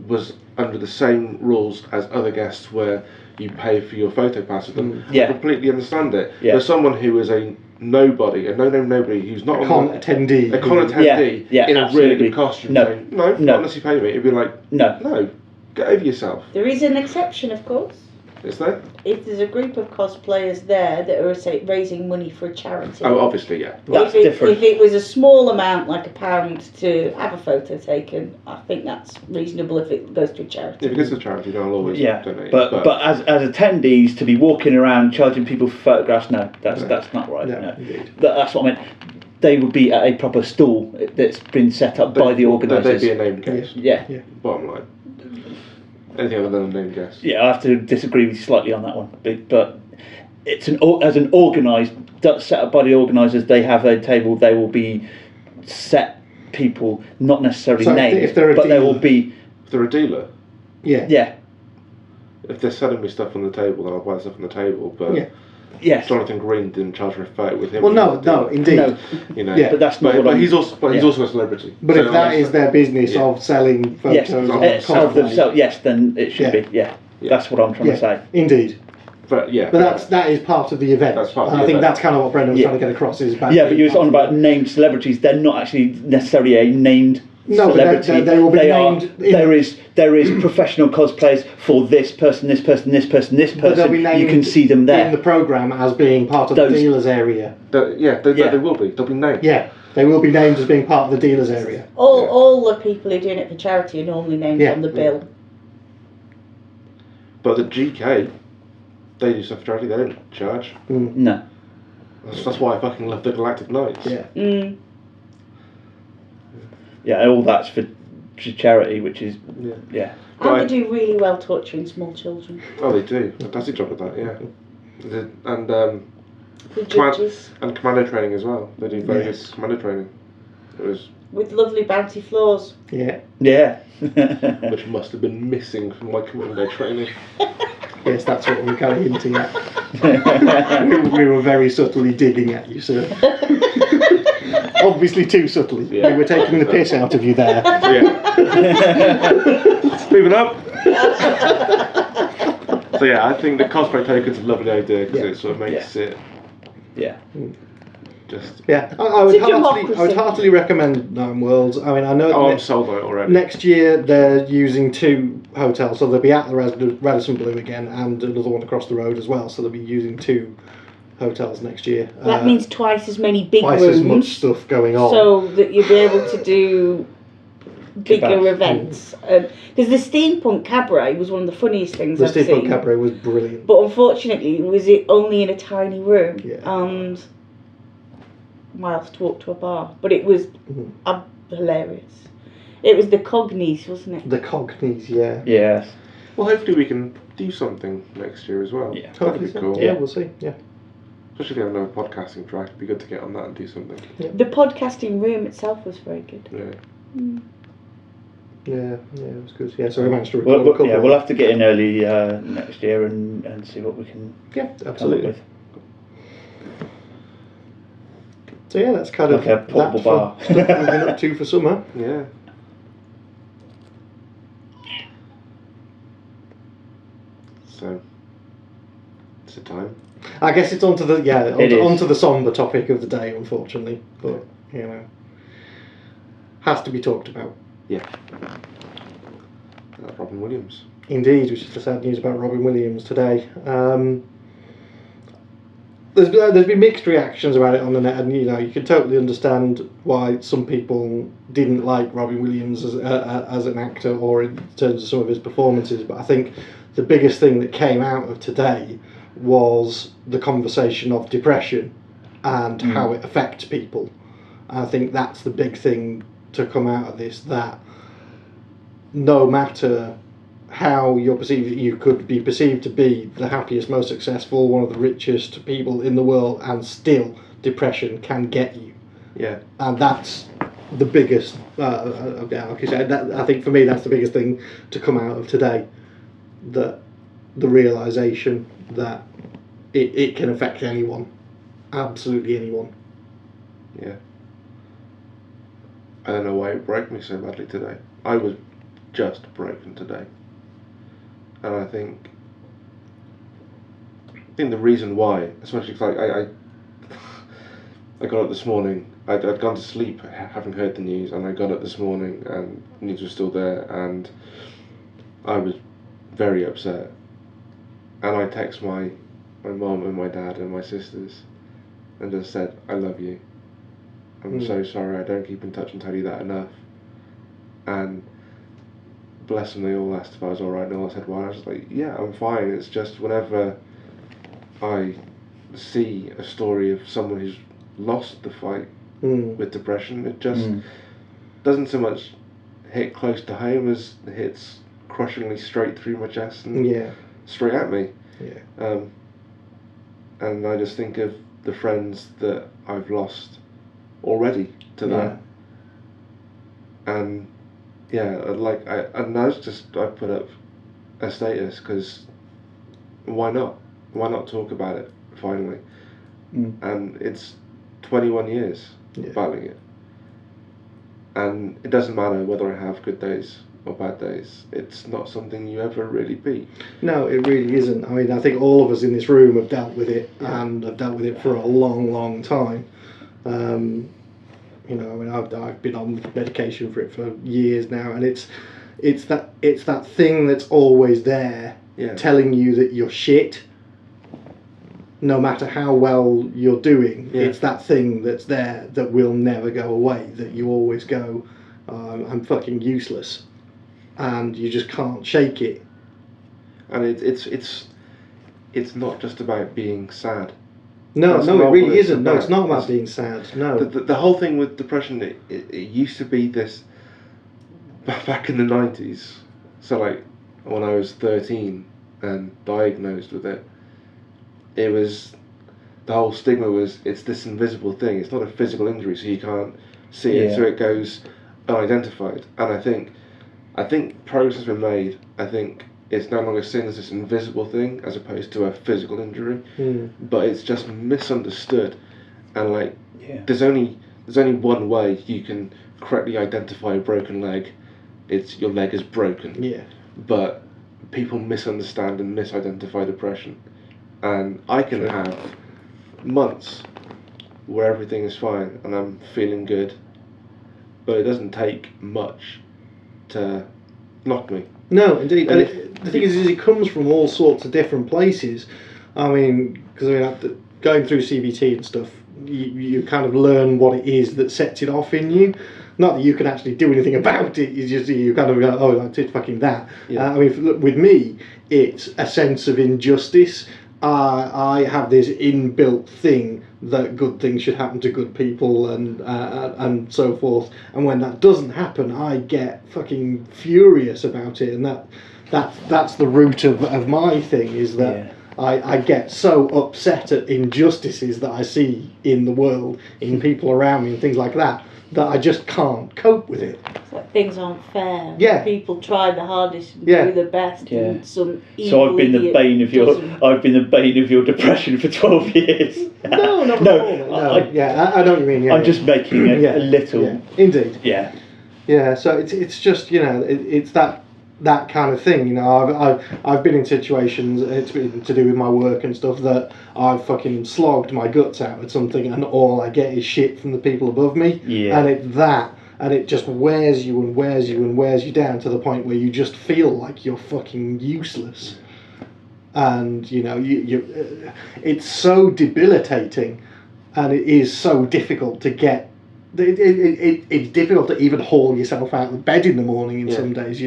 Speaker 1: was under the same rules as other guests, where you pay for your photo pass with them, I completely understand it. Yeah. There's someone who is a nobody, a no-name nobody, who's not a con attendee in a really good costume. Saying, no, not unless you pay me. It'd be like, no. Get over yourself.
Speaker 4: There is an exception, of course.
Speaker 1: Is there?
Speaker 4: If there's a group of cosplayers there that are raising money for a charity.
Speaker 1: Oh, obviously, yeah.
Speaker 3: That's different.
Speaker 4: If it was a small amount, like £1, to have a photo taken, I think that's reasonable if it goes to a charity.
Speaker 1: If it goes to a charity, then I'll always donate.
Speaker 3: But as attendees, to be walking around charging people for photographs, that's not right. No. That's what I meant. They would be at a proper stall that's been set up by the organisers.
Speaker 1: They'd be a named guest.
Speaker 3: Yeah.
Speaker 1: Bottom line. Anything other than a named guest.
Speaker 3: Yeah, I have to disagree with you slightly on that one. But it's as an organised, set up by the organisers, they have a table. They will be set people, not necessarily named, but they will be.
Speaker 1: If they're a dealer.
Speaker 3: Yeah.
Speaker 1: If they're selling me stuff on the table, then I'll buy stuff on the table. But
Speaker 3: yes.
Speaker 1: Jonathan Green didn't charge for a photo with him.
Speaker 2: Well, no, indeed.
Speaker 1: No. You know,
Speaker 3: but that's not.
Speaker 1: But he's also a celebrity.
Speaker 2: But so if that is their business of selling photos
Speaker 3: of themselves, then it should be. Yeah. That's what I'm trying to say.
Speaker 2: Indeed.
Speaker 1: But
Speaker 2: that is part of the event.
Speaker 1: That's part of
Speaker 2: and I think that's kind of what Brendan was trying to get across.
Speaker 3: But you were on about named celebrities. They're not actually necessarily a named. Celebrity.
Speaker 2: They will be named.
Speaker 3: There is professional cosplayers for this person, this person, this person, this person.
Speaker 2: They'll be named
Speaker 3: you can see them there
Speaker 2: in the programme as being part of the dealers area.
Speaker 1: They will be. They'll be named.
Speaker 2: Yeah, they will be named as being part of the dealers area.
Speaker 4: All the people who are doing it for charity are normally named on the bill.
Speaker 1: But the GK, they do stuff for charity. They don't charge.
Speaker 3: No.
Speaker 1: That's why I fucking love the Galactic Knights.
Speaker 2: Yeah.
Speaker 3: Yeah, all that's for charity, which is
Speaker 4: And they do really well torturing small children.
Speaker 1: Oh, they do. Fantastic job at that. Yeah. And
Speaker 4: the judges
Speaker 1: and commando training as well. They do very good commando training. It was
Speaker 4: with lovely bouncy floors.
Speaker 3: Yeah.
Speaker 1: Which must have been missing from my commando training.
Speaker 2: Yes, that's what we were kind of hinting at. we were very subtly digging at you, sir. Obviously too subtly.
Speaker 3: Yeah.
Speaker 2: We were taking the piss out of you there.
Speaker 1: Moving up. So yeah, I think the cosplay token's a lovely idea because it sort of makes it just.
Speaker 2: Yeah, I would
Speaker 4: It's a
Speaker 2: heartily recommend Nine Worlds. I mean, I know.
Speaker 1: Oh, I'm sold on it already.
Speaker 2: Next year they're using 2 hotels, so they'll be at the Radisson Blu again, and another one across the road as well. So they'll be using 2 hotels next year.
Speaker 4: That means twice as many big
Speaker 2: twice
Speaker 4: rooms.
Speaker 2: as much stuff going on.
Speaker 4: So that you'll be able to do bigger
Speaker 3: Kebabs.
Speaker 4: events. Because the Steampunk Cabaret was one of the funniest things
Speaker 2: The
Speaker 4: I've seen.
Speaker 2: Steampunk Cabaret was brilliant.
Speaker 4: But unfortunately, was it only in a tiny room and whilst walked to a bar. But it was hilarious. It was the Cognies, wasn't it?
Speaker 2: The Cognies, yeah.
Speaker 3: Yes.
Speaker 1: Well, hopefully we can do something next year as well.
Speaker 3: Yeah.
Speaker 1: That'd be cool.
Speaker 2: Yeah, we'll see. Yeah.
Speaker 1: Especially if you have another podcasting track, it'd be good to get on that and do something.
Speaker 4: The podcasting room itself was very good.
Speaker 1: Yeah.
Speaker 2: Yeah, it was good. Yeah, so we managed to record a couple.
Speaker 3: We'll have to get in early next year and see what we can
Speaker 2: absolutely.
Speaker 3: come up with.
Speaker 2: So yeah, that's kind of
Speaker 3: Like a portable bar.
Speaker 2: stuff we've been up to for summer.
Speaker 1: Yeah. So, it's a time.
Speaker 2: I guess it's onto the
Speaker 3: It is.
Speaker 2: onto the somber topic of the day, unfortunately. But has to be talked about.
Speaker 1: Yeah. Robin Williams.
Speaker 2: Indeed, which is the sad news about Robin Williams today. There's been mixed reactions about it on the net, and you can totally understand why some people didn't like Robin Williams as an actor or in terms of some of his performances. But I think the biggest thing that came out of today was the conversation of depression and how it affects people. I think that's the big thing to come out of this, that no matter how you're perceived, you could be perceived to be the happiest, most successful, one of the richest people in the world, and still depression can get you.
Speaker 1: Yeah.
Speaker 2: And that's the biggest, like I said, I think for me that's the biggest thing to come out of today, that the realisation that it can affect anyone, absolutely anyone.
Speaker 1: Yeah. I don't know why it broke me so badly today. I was just broken today. And I think the reason why, especially because I got up this morning, I'd gone to sleep having heard the news, and I got up this morning and the news was still there, and I was very upset. And I text my mum and my dad and my sisters and just said, I love you. I'm so sorry, I don't keep in touch and tell you that enough. And bless them, they all asked if I was alright, and all I said, well, I was just like, yeah, I'm fine. It's just whenever I see a story of someone who's lost the fight with depression, it just doesn't so much hit close to home as it hits crushingly straight through my chest and straight at me. Yeah. And I just think of the friends that I've lost already to that. And I put up a status because why not? Why not talk about it finally? And it's 21 years battling it, and it doesn't matter whether I have good days or bad days. It's not something you ever really beat.
Speaker 2: No, it really isn't. I mean, I think all of us in this room have dealt with it, and have dealt with it for a long, long time. I've been on medication for it for years now, and it's that thing that's always there, telling you that you're shit. No matter how well you're doing, it's that thing that's there that will never go away. That you always go, I'm fucking useless, and you just can't shake it.
Speaker 1: And it's not just about being sad.
Speaker 2: No,
Speaker 1: That's
Speaker 2: it
Speaker 1: not
Speaker 2: really
Speaker 1: what it's
Speaker 2: isn't. No,
Speaker 1: about.
Speaker 2: it's not about being sad. No.
Speaker 1: The whole thing with depression, it used to be this back in the 90s. So like when I was 13 and diagnosed with it, it was, the whole stigma was, it's this invisible thing. It's not a physical injury, so you can't see it. So it goes unidentified. And I think progress has been made. I think it's no longer seen as this invisible thing as opposed to a physical injury, but it's just misunderstood, and there's only there's only one way you can correctly identify a broken leg. It's your leg is broken.
Speaker 2: Yeah.
Speaker 1: But people misunderstand and misidentify depression. And I can have months where everything is fine and I'm feeling good, but it doesn't take much to knock me.
Speaker 2: No, indeed.
Speaker 1: And
Speaker 2: And the thing is, it comes from all sorts of different places. I mean, because going through CBT and stuff, you kind of learn what it is that sets it off in you. Not that you can actually do anything about it. You kind of go, oh, it's fucking that.
Speaker 1: Yeah.
Speaker 2: I mean, with me, it's a sense of injustice. I have this inbuilt thing that good things should happen to good people and so forth. And when that doesn't happen, I get fucking furious about it. And that's the root of my thing, is that I get so upset at injustices that I see in the world, in people around me and things like that I just can't cope with it.
Speaker 4: It's like things aren't fair.
Speaker 2: Yeah.
Speaker 4: People try the hardest and
Speaker 2: Yeah.
Speaker 4: do their best, and some evil
Speaker 3: So I've been the
Speaker 4: idiot
Speaker 3: bane of your depression for 12 years.
Speaker 2: No, not at all. No. Yeah, I know what you mean. Yeah,
Speaker 3: I'm just making a little.
Speaker 2: Yeah, indeed.
Speaker 3: Yeah.
Speaker 2: Yeah, so it's just, it's that kind of thing. I've been in situations, it's been to do with my work and stuff, that I've fucking slogged my guts out at something and all I get is shit from the people above me.
Speaker 3: Yeah.
Speaker 2: And it's that, and it just wears you and wears you and wears you down to the point where you just feel like you're fucking useless. And it's so debilitating, and it is so difficult to get. It's difficult to even haul yourself out of bed in the morning in some days.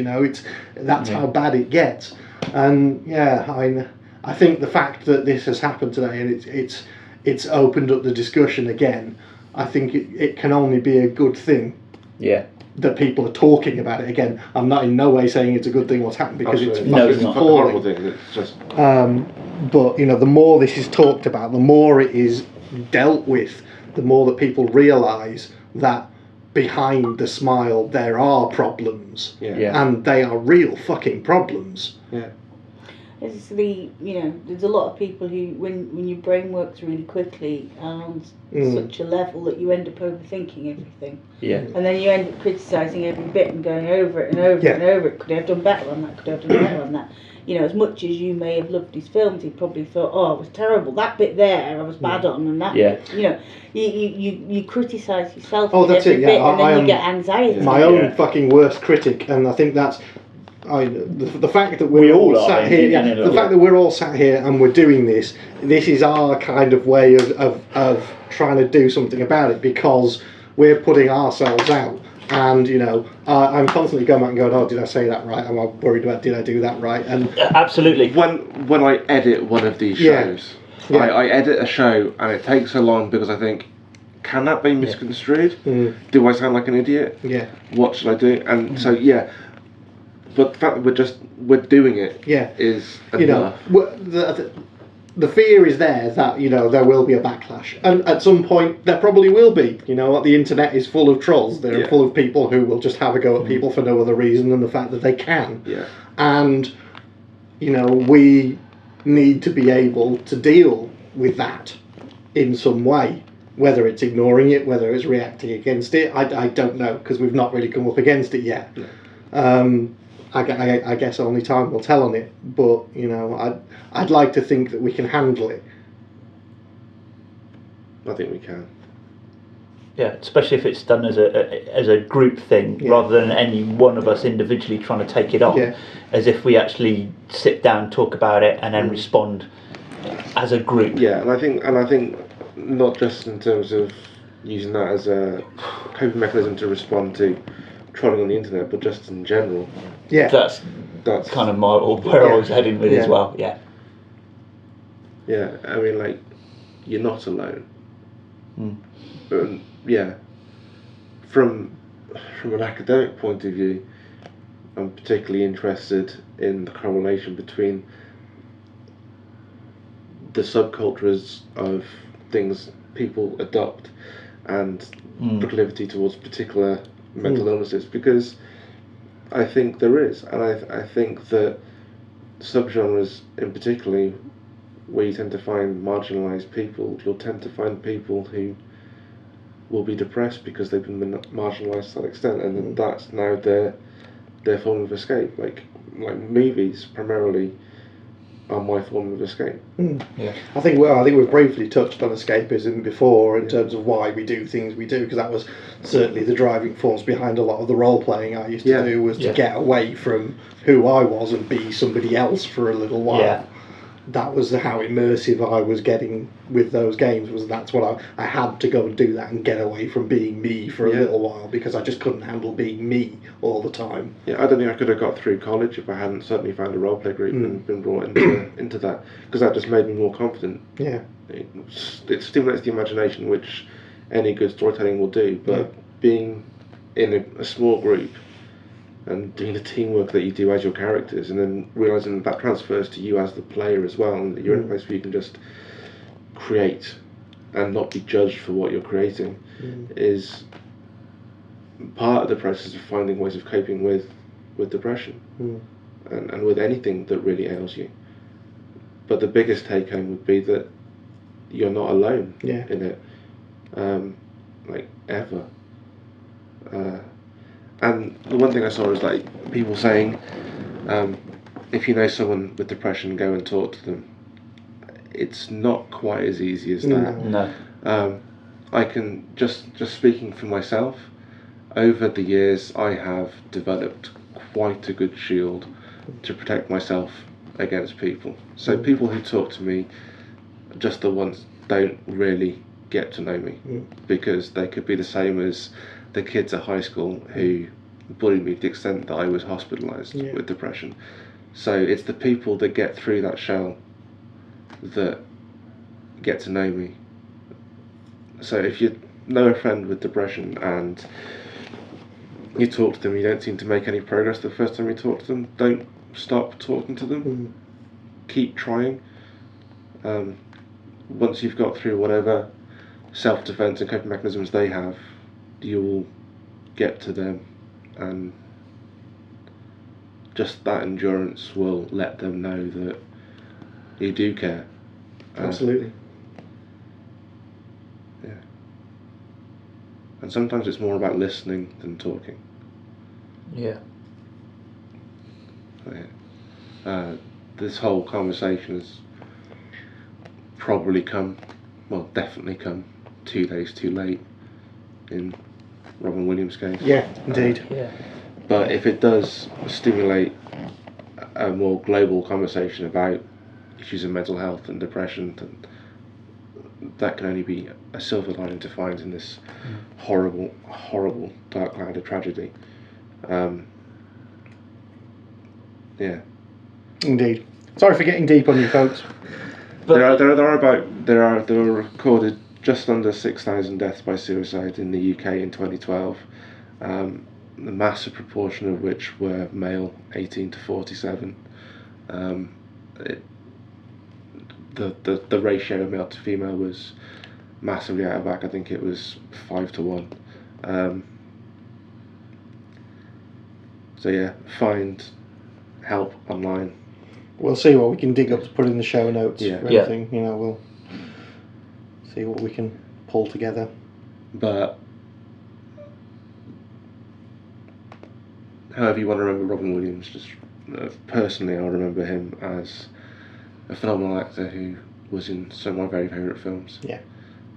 Speaker 2: That's how bad it gets. And I think the fact that this has happened today and it's opened up the discussion again, I think it can only be a good thing.
Speaker 3: Yeah.
Speaker 2: That people are talking about it again. I'm not in no way saying it's a good thing what's happened, because it's
Speaker 1: Absolutely.
Speaker 2: fucking
Speaker 1: It's a
Speaker 2: appalling.
Speaker 1: horrible thing. It's just.
Speaker 2: But the more this is talked about, the more it is dealt with, the more that people realise that behind the smile there are problems, and they are real fucking problems.
Speaker 1: Yeah.
Speaker 4: It's there's a lot of people who, when your brain works really quickly and on such a level that you end up overthinking everything.
Speaker 3: Yeah.
Speaker 4: And then you end up criticising every bit and going over it and over and over it. Could I have done better on that? Could I have done better on that? As much as you may have loved his films, he probably thought, oh, it was terrible. That bit there, I was bad on, and that.
Speaker 3: Yeah.
Speaker 4: You criticise yourself.
Speaker 2: Oh,
Speaker 4: with
Speaker 2: that's
Speaker 4: every
Speaker 2: it.
Speaker 4: bit,
Speaker 2: Yeah,
Speaker 4: and then you get anxiety.
Speaker 2: My own fucking worst critic, and I think that's. The fact that
Speaker 3: We
Speaker 2: we're
Speaker 3: all
Speaker 2: all
Speaker 3: are,
Speaker 2: sat here, the fact that we're all sat here and we're doing this is our kind of way of trying to do something about it, because we're putting ourselves out. And I'm constantly going back and going, oh, did I say that right? Am I worried about, did I do that right? And
Speaker 3: absolutely.
Speaker 1: When I edit one of these shows, I edit a show and it takes so long because I think, can that be misconstrued? Do I sound like an idiot?
Speaker 2: Yeah.
Speaker 1: What should I do? And so but the fact that we're doing it is enough.
Speaker 2: The fear is there that there will be a backlash, and at some point there probably will be. The internet is full of trolls. They're full of people who will just have a go at people for no other reason than the fact that they can.
Speaker 1: Yeah.
Speaker 2: And we need to be able to deal with that in some way. Whether it's ignoring it, whether it's reacting against it, I don't know, because we've not really come up against it yet. No. I guess only time will tell on it, but I'd like to think that we can handle it.
Speaker 1: I think we can.
Speaker 3: Yeah, especially if it's done as a group thing, rather than any one of us individually trying to take it on.
Speaker 2: Yeah.
Speaker 3: As if we actually sit down, talk about it, and then respond as a group.
Speaker 1: Yeah, and I think not just in terms of using that as a coping mechanism to respond to trolling on the internet, but just in general.
Speaker 2: Yeah,
Speaker 3: that's kind of where I was heading with as well. Yeah.
Speaker 1: Yeah, I mean, you're not alone. From an academic point of view, I'm particularly interested in the correlation between the subcultures of things people adopt and proclivity towards particular mental illnesses, because I think there is, and I think that subgenres in particularly, where you tend to find marginalised people, you'll tend to find people who will be depressed because they've been marginalised to that extent, and then that's now their form of escape. Like movies primarily are my form of escape.
Speaker 2: Yeah, I think we've briefly touched on escapism before in terms of why we do things we do, because that was certainly the driving force behind a lot of the role playing I used to do, was to get away from who I was and be somebody else for a little while.
Speaker 3: Yeah.
Speaker 2: That was how immersive I was getting with those games. That's what I had to go and do that and get away from being me for a little while, because I just couldn't handle being me all the time.
Speaker 1: Yeah, I don't think I could have got through college if I hadn't suddenly found a roleplay group and been brought into that, because that just made me more confident.
Speaker 2: Yeah,
Speaker 1: it stimulates the imagination, which any good storytelling will do. But being in a small group and doing the teamwork that you do as your characters, and then realising that transfers to you as the player as well, and that you're in a place where you can just create and not be judged for what you're creating, is part of the process of finding ways of coping with depression and with anything that really ails you. But the biggest take home would be that you're not alone in it, like ever. And the one thing I saw is like people saying, if you know someone with depression, go and talk to them. It's not quite as easy as that.
Speaker 3: No.
Speaker 1: I can just speaking for myself. Over the years, I have developed quite a good shield to protect myself against people. So people who talk to me, just the ones, don't really get to know me, because they could be the same as the kids at high school who bullied me to the extent that I was hospitalised with depression. So it's the people that get through that shell that get to know me. So if you know a friend with depression and you talk to them, you don't seem to make any progress the first time you talk to them, don't stop talking to them. Keep trying. Once you've got through whatever self-defense and coping mechanisms they have, you'll get to them, and just that endurance will let them know that you do care.
Speaker 2: Absolutely.
Speaker 1: Yeah. And sometimes it's more about listening than talking.
Speaker 3: Yeah.
Speaker 1: This whole conversation has definitely come 2 days too late in Robin Williams' case.
Speaker 2: Yeah, indeed.
Speaker 1: But if it does stimulate a more global conversation about issues of mental health and depression, then that can only be a silver lining to find in this horrible, horrible dark cloud of tragedy.
Speaker 2: Indeed. Sorry for getting deep on you folks.
Speaker 3: But
Speaker 1: there were recorded just under 6,000 deaths by suicide in the UK in 2012. The massive proportion of which were male, 18 to 47. The ratio of male to female was massively out of whack. I think it was 5 to 1. So yeah, find help online.
Speaker 2: We'll see what we can dig up to put in the show notes.
Speaker 1: Yeah.
Speaker 2: Or anything. You know, we'll see what we can pull together.
Speaker 1: But however you want to remember Robin Williams, just personally, I remember him as a phenomenal actor who was in some of my very favourite films.
Speaker 2: Yeah.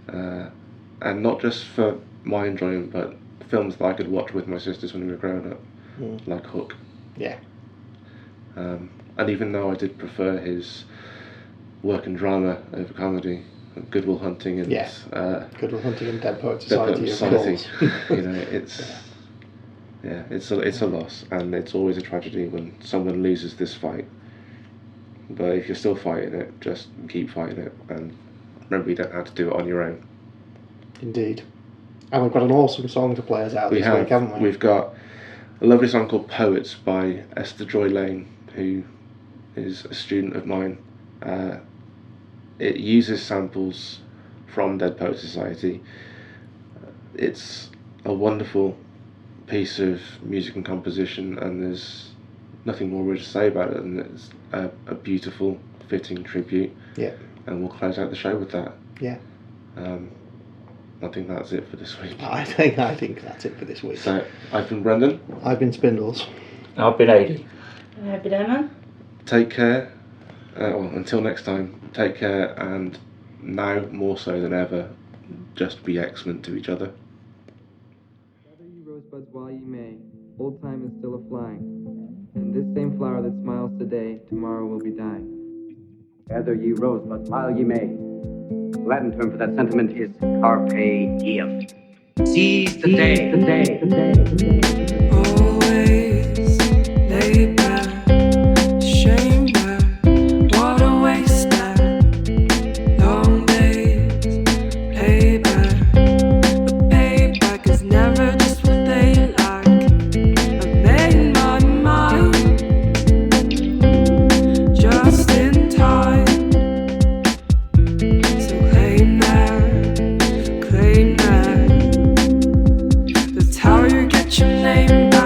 Speaker 1: And not just for my enjoyment, but films that I could watch with my sisters when we were growing up, like Hook.
Speaker 2: Yeah.
Speaker 1: And even though I did prefer his work in drama over comedy, Good Will Hunting and
Speaker 2: Good Will Hunting and Dead Poets
Speaker 1: Dead Poets
Speaker 2: Society.
Speaker 1: Society. You know, it's a loss, and it's always a tragedy when someone loses this fight. But if you're still fighting it, just keep fighting it, and remember you don't have to do it on your own.
Speaker 2: Indeed. And we've got an awesome song to play us out this week, haven't we?
Speaker 1: We've got a lovely song called Poets by Esther Joy Lane, who is a student of mine. It uses samples from Dead Poets Society. It's a wonderful piece of music and composition, and there's nothing more really to say about it, and it's a beautiful, fitting tribute.
Speaker 2: Yeah.
Speaker 1: And we'll close out the show with that.
Speaker 2: Yeah.
Speaker 1: I think that's it for this week.
Speaker 2: I think that's it for this week.
Speaker 1: So, I've been Brendan.
Speaker 2: I've been Spindles.
Speaker 3: I've been 80.
Speaker 4: And I've been Emma.
Speaker 1: Take care. Well, until next time, take care, and now more so than ever, just be excellent to each other.
Speaker 5: Gather ye rosebuds while ye may, old time is still a-flying, and this same flower that smiles today, tomorrow will be dying.
Speaker 6: Gather ye rosebuds while ye may. The Latin term for that sentiment is carpe diem. Seize the day, the day, the day, the day.
Speaker 7: Always laid back, shame back, what a waste that. Long days, payback, but payback is never just what they lack. I've made my mind, just in time. So claim that, that's how you get your name back.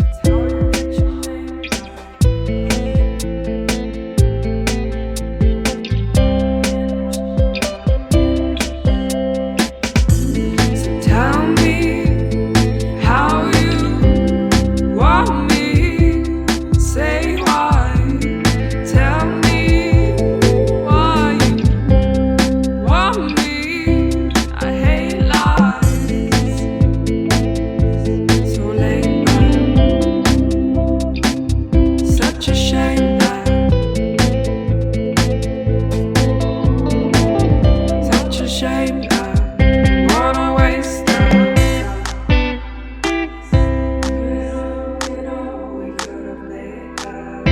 Speaker 7: That's how you get your name back. So tell me how you want me. Say why. Tell me why you want me. I hate lies. So laid back. Such a shame that. Such a shame that. What a waste that. We could have made that.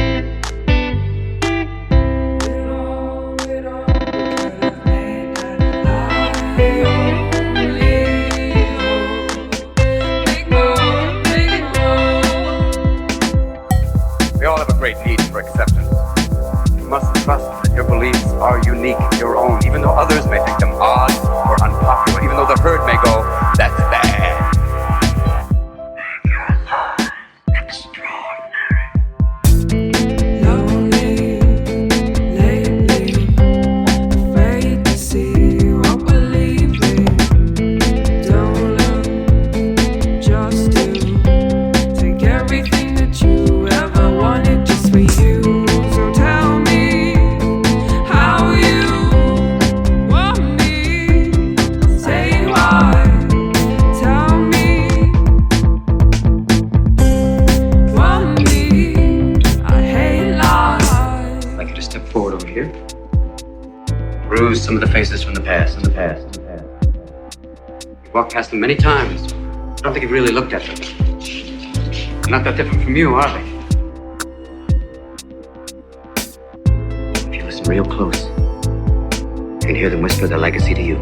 Speaker 7: We could have made that. I only hope. Big
Speaker 6: We all have a great need for acceptance. You must trust that your beliefs are unique, your own, even though others may think them odd or unpopular, even though the herd may go, that's bad.
Speaker 7: Lonely lately, afraid to see what we're leaving. Don't look, just do. Take everything that you ever wanted just for you. So tell me how you want me. Say why. Tell me. Want me. I hate lies.
Speaker 6: I'd like you to step forward over here. Peruse some of the faces from the past, You've walked past them many times. I don't think you've really looked at them. They're not that different from you, are they? If you listen real close, you can hear them whisper their legacy to you.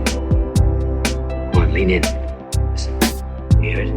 Speaker 6: Come on, lean in. Listen. You hear it?